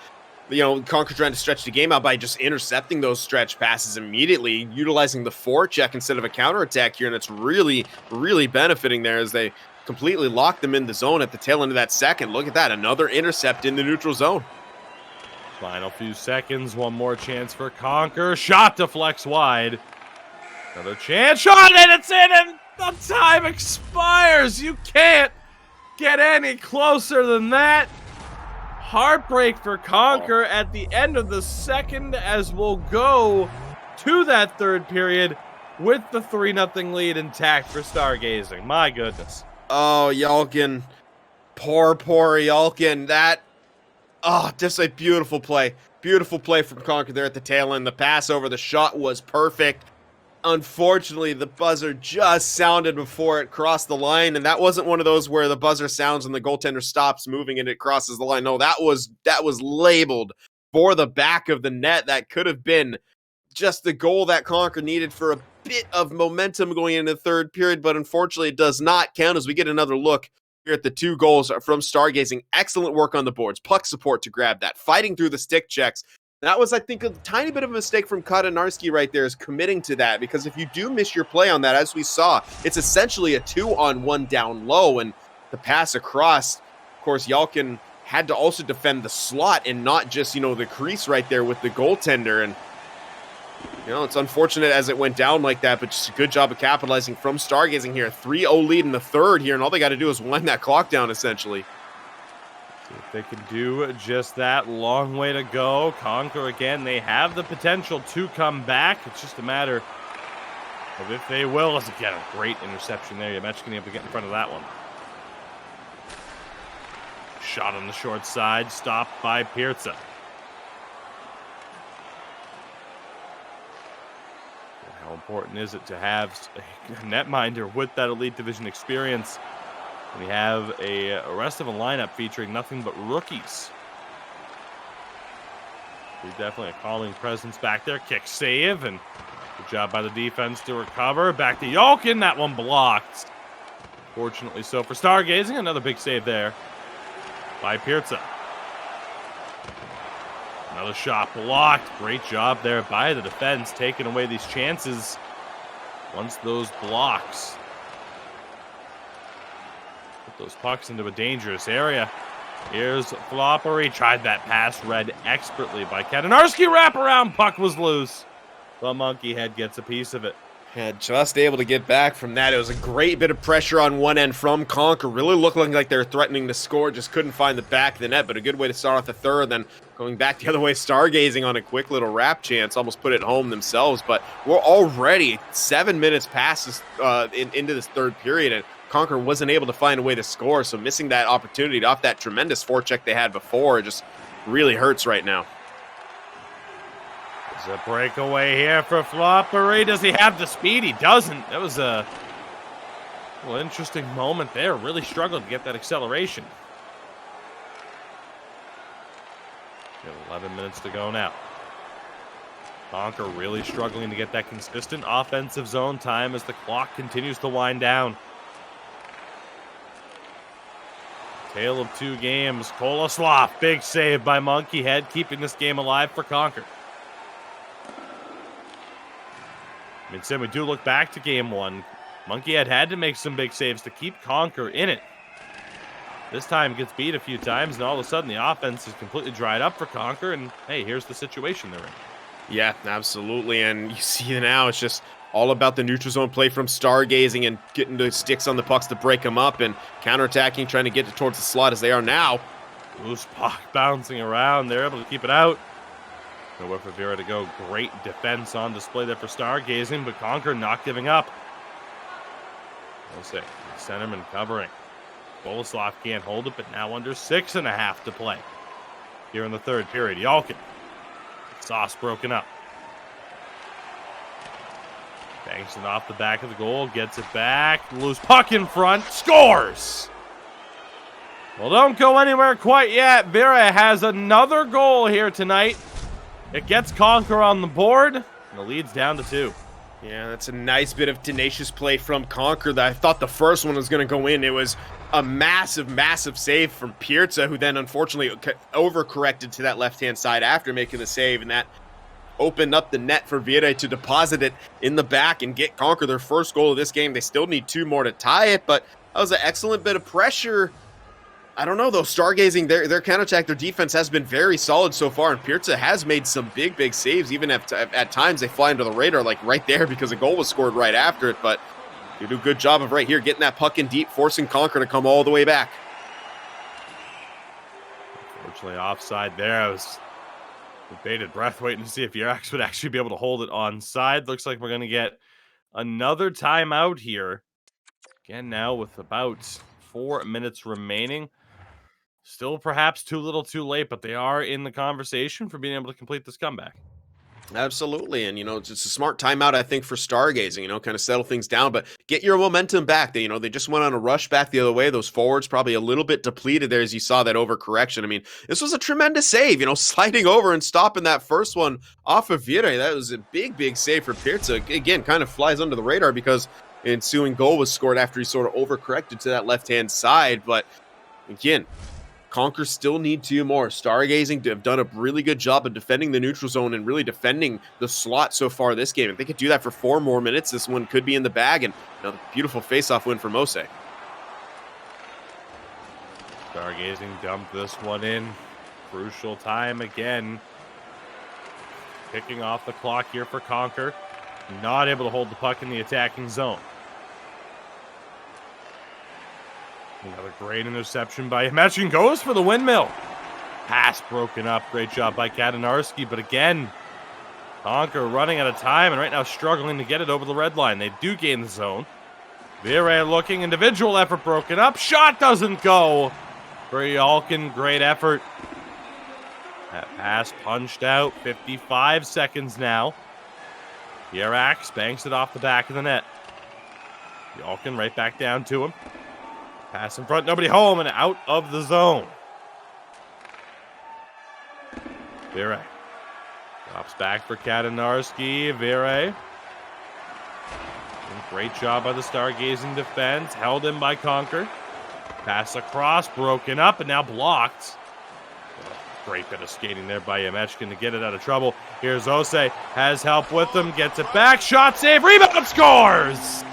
Conquer trying to stretch the game out by just intercepting those stretch passes immediately, utilizing the forecheck instead of a counterattack here, and it's really, really benefiting there as they completely lock them in the zone at the tail end of that second. Look at that, another intercept in the neutral zone. Final few seconds, one more chance for Conquer. Shot deflects wide. Another chance, shot, and it's in, and the time expires. You can't get any closer than that. Heartbreak for Conquer at the end of the second, as we'll go to that third period with the 3-0 lead intact for Stargazing. My goodness. Oh, Yalkin. Poor Yalkin. Just a beautiful play. Beautiful play from Conquer there at the tail end. The pass over the shot was perfect. Unfortunately, the buzzer just sounded before it crossed the line, and that wasn't one of those where the buzzer sounds and the goaltender stops moving and it crosses the line. No, that was labeled for the back of the net. That could have been just the goal that Conquer needed for a bit of momentum going into the third period, but unfortunately it does not count as we get another look here at the two goals from Stargazing. Excellent work on the boards. Puck support to grab that. Fighting through the stick checks. That was, I think, a tiny bit of a mistake from Katanarski right there, is committing to that, because if you do miss your play on that, as we saw, it's essentially a 2-on-1 down low, and the pass across, of course, Yalkin had to also defend the slot and not just, the crease right there with the goaltender, and it's unfortunate as it went down like that, but just a good job of capitalizing from Stargazing here. 3-0 lead in the third here, and all they got to do is wind that clock down, essentially. See if they can do just that. Long way to go. Conquer, again, they have the potential to come back. It's just a matter of if they will. Again, a great interception there. You're going to be able to get in front of that one. shot on the short side, stopped by Pirza. How important is it to have a netminder with that Elite Division experience? We have a rest of a lineup featuring nothing but rookies. He's definitely a calling presence back there. Kick save, and good job by the defense to recover. Back to Yolkin. That one blocked. Fortunately so for Stargazing. Another big save there by Pirza. Another shot blocked. Great job there by the defense, taking away these chances once those blocks put those pucks into a dangerous area. Here's Flopper. He tried that pass, read expertly by Katanarski. Wraparound puck was loose. The Monkey Head gets a piece of it. Yeah, just able to get back from that. It was a great bit of pressure on one end from Conquer. Really looking like they were threatening to score. Just couldn't find the back of the net, but a good way to start off the third. Then going back the other way, Stargazing on a quick little wrap chance. Almost put it home themselves, but we're already 7 minutes past this, into this third period, and Conquer wasn't able to find a way to score. So missing that opportunity off that tremendous forecheck they had before just really hurts right now. There's a breakaway here for Flopper. Does he have the speed? He doesn't. That was a little interesting moment there. Really struggled to get that acceleration. 11 minutes to go now. Conquer really struggling to get that consistent offensive zone time as the clock continues to wind down. Tale of two games. Koloslav, big save by Monkey Head, keeping this game alive for Conquer. I mean, Sim, we do look back to game one. Monkey Head had to make some big saves to keep Conquer in it. This time gets beat a few times, and all of a sudden the offense is completely dried up for Conquer, and hey, here's the situation they're in. Yeah, absolutely, and you see now it's just all about the neutral zone play from Stargazing and getting the sticks on the pucks to break them up and counterattacking, trying to get it towards the slot as they are now. Loose puck bouncing around. They're able to keep it out. Nowhere for Vera to go. Great defense on display there for Stargazing, but Conquer not giving up. We'll see. Centerman covering. Boleslav can't hold it, but now under 6.5 to play here in the third period. Yalkin. Sauce broken up. Banks it off the back of the goal. Gets it back. Loose puck in front. Scores! Well, don't go anywhere quite yet. Vera has another goal here tonight. It gets Conquer on the board, and the lead's down to 2. Yeah, that's a nice bit of tenacious play from Conquer. That I thought the first one was going to go in. It was a massive, massive save from Pirza, who then unfortunately overcorrected to that left-hand side after making the save, and that opened up the net for Viera to deposit it in the back and get Conquer their first goal of this game. They still need 2 more to tie it, but that was an excellent bit of pressure. I don't know, though. Stargazing, their counterattack, their defense has been very solid so far, and Pirza has made some big, big saves. Even if at times they fly under the radar, like right there, because a goal was scored right after it. But they do a good job of right here getting that puck in deep, forcing Conquer to come all the way back. Unfortunately, offside there. I was with bated breath waiting to see if Yarax would actually be able to hold it onside. Looks like we're going to get another timeout here. Again, now with about 4 minutes remaining. Still perhaps too little too late, but they are in the conversation for being able to complete this comeback. Absolutely, and it's a smart timeout, I think, for Stargazing, kind of settle things down, but get your momentum back. They just went on a rush back the other way. Those forwards probably a little bit depleted there as you saw that overcorrection. I mean, this was a tremendous save, sliding over and stopping that first one off of Viera. That was a big, big save for Pirza. Again, kind of flies under the radar because the ensuing goal was scored after he sort of overcorrected to that left-hand side, but again, Conquer still need 2 more. Stargazing have done a really good job of defending the neutral zone and really defending the slot so far this game. If they could do that for 4 more minutes, this one could be in the bag, and another beautiful face-off win for Mose. Stargazing dumped this one in. Crucial time again. Picking off the clock here for Conquer. Not able to hold the puck in the attacking zone. Another great interception by Himachine goes for the windmill. Pass broken up. Great job by Katanarski, but again, Conquer running out of time and right now struggling to get it over the red line. They do gain the zone. Viera looking, individual effort broken up. Shot doesn't go. for Yalkin. Great effort. That pass punched out. 55 seconds now. Yarax banks it off the back of the net. Yalkin right back down to him. Pass in front, nobody home, and out of the zone. Vire drops back for Katanarski. Vire. Great job by the Stargazing defense. Held in by Conquer. Pass across, broken up, and now blocked. Great bit of skating there by Yamechkin to get it out of trouble. Here's Ose. Has help with him. Gets it back. Shot save. Rebound. Scores!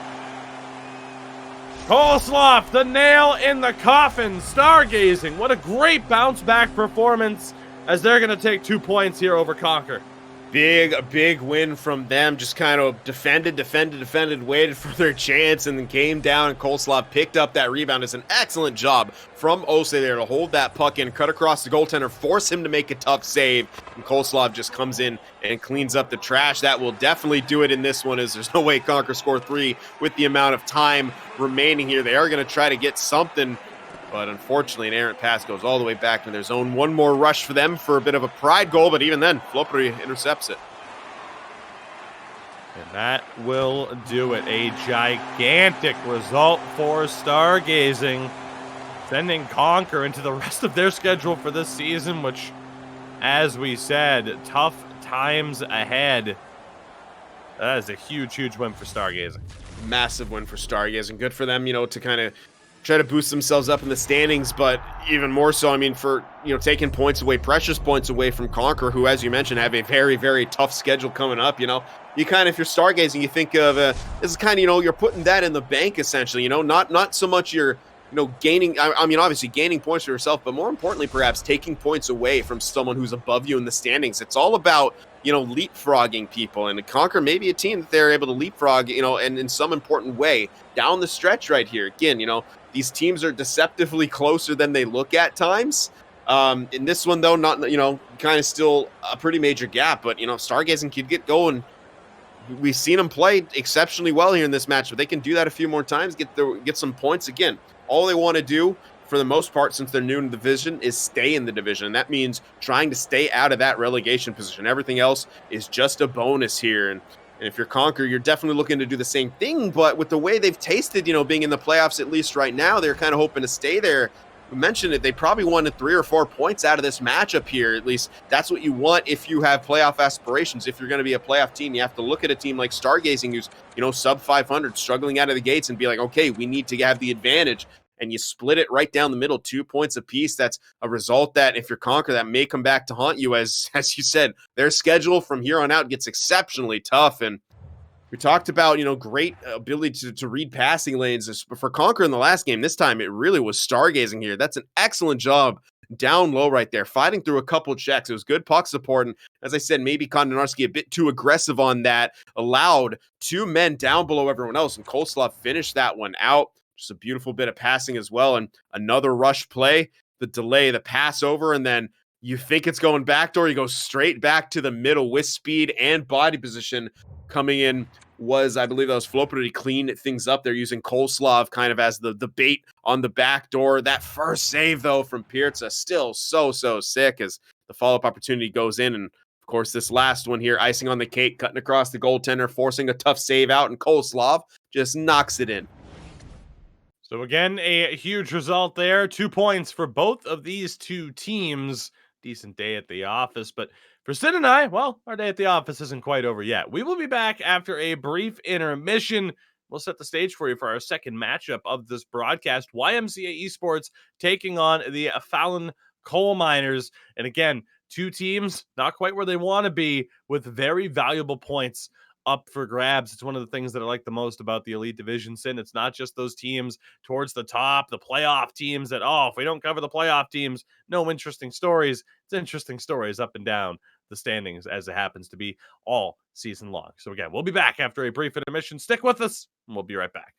Kolosloff, the nail in the coffin. Stargazing. What a great bounce back performance as they're going to take 2 points here over Conquer. Big win from them. Just kind of defended, waited for their chance, and then came down, and Kolosloff picked up that rebound. It's an excellent job from Ose there to hold that puck in, cut across the goaltender, force him to make a tough save, and Kolosloff just comes in and cleans up the trash. That will definitely do it in this one, as there's no way Conquer score 3 with the amount of time remaining here. They are going to try to get something, but unfortunately, an errant pass goes all the way back to their zone. One more rush for them for a bit of a pride goal, but even then, Flopri intercepts it. And that will do it. A gigantic result for Stargazing, sending Conquer into the rest of their schedule for this season, which, as we said, tough times ahead. That is a huge win for Stargazing. Massive win for Stargazing. Good for them, to kind of try to boost themselves up in the standings, but even more so, I mean, for, taking points away, precious points away from Conquer, who, as you mentioned, have a very tough schedule coming up. You kind of, if you're Stargazing, you think of, this is kind of, you're putting that in the bank, essentially, not so much you're, gaining, I mean, obviously gaining points for yourself, but more importantly, perhaps taking points away from someone who's above you in the standings. It's all about, leapfrogging people, and Conquer may be a team that they're able to leapfrog, and in some important way down the stretch right here. Again, these teams are deceptively closer than they look at times. In this one, though, not, kind of still a pretty major gap, but, Stargazing could get going. We've seen them play exceptionally well here in this match, but they can do that a few more times, get some points. Again, all they want to do, for the most part, since they're new in the division, is stay in the division. And that means trying to stay out of that relegation position. Everything else is just a bonus here. And if you're Conquer, you're definitely looking to do the same thing. But with the way they've tasted, being in the playoffs, at least right now, they're kind of hoping to stay there. We mentioned it. They probably wanted 3 or 4 points out of this matchup here. At least that's what you want if you have playoff aspirations. If you're going to be a playoff team, you have to look at a team like Stargazing, who's, sub 500, struggling out of the gates, and be like, okay, we need to have the advantage. And you split it right down the middle, 2 points apiece. That's a result that, if you're Conquer, that may come back to haunt you. As you said, their schedule from here on out gets exceptionally tough. And we talked about, great ability to read passing lanes. For Conquer in the last game, this time it really was Stargazing here. That's an excellent job down low right there, fighting through a couple checks. It was good puck support. And as I said, maybe Kondanarski a bit too aggressive on that, allowed 2 men down below everyone else. And Kolosloff finished that one out. Just a beautiful bit of passing as well. And another rush play, the delay, the pass over, and then you think it's going backdoor. You go straight back to the middle with speed and body position. Coming in was, I believe that was Flopri to clean things up. They're using Kolosloff kind of as the bait on the back door. That first save, though, from Pirza, still so sick, as the follow-up opportunity goes in. And, of course, this last one here, icing on the cake, cutting across the goaltender, forcing a tough save out, and Kolosloff just knocks it in. So again, a huge result there. 2 points for both of these two teams. Decent day at the office. But for Sid and I, well, our day at the office isn't quite over yet. We will be back after a brief intermission. We'll set the stage for you for our second matchup of this broadcast. YMCA Esports taking on the Fallon Coal Miners. And again, 2 teams not quite where they want to be, with very valuable points up for grabs. It's one of the things that I like the most about the Elite Division, Sin. It's not just those teams towards the top, the playoff teams that, if we don't cover the playoff teams, no interesting stories. It's interesting stories up and down the standings, as it happens to be all season long. So again, we'll be back after a brief intermission. Stick with us, and we'll be right back.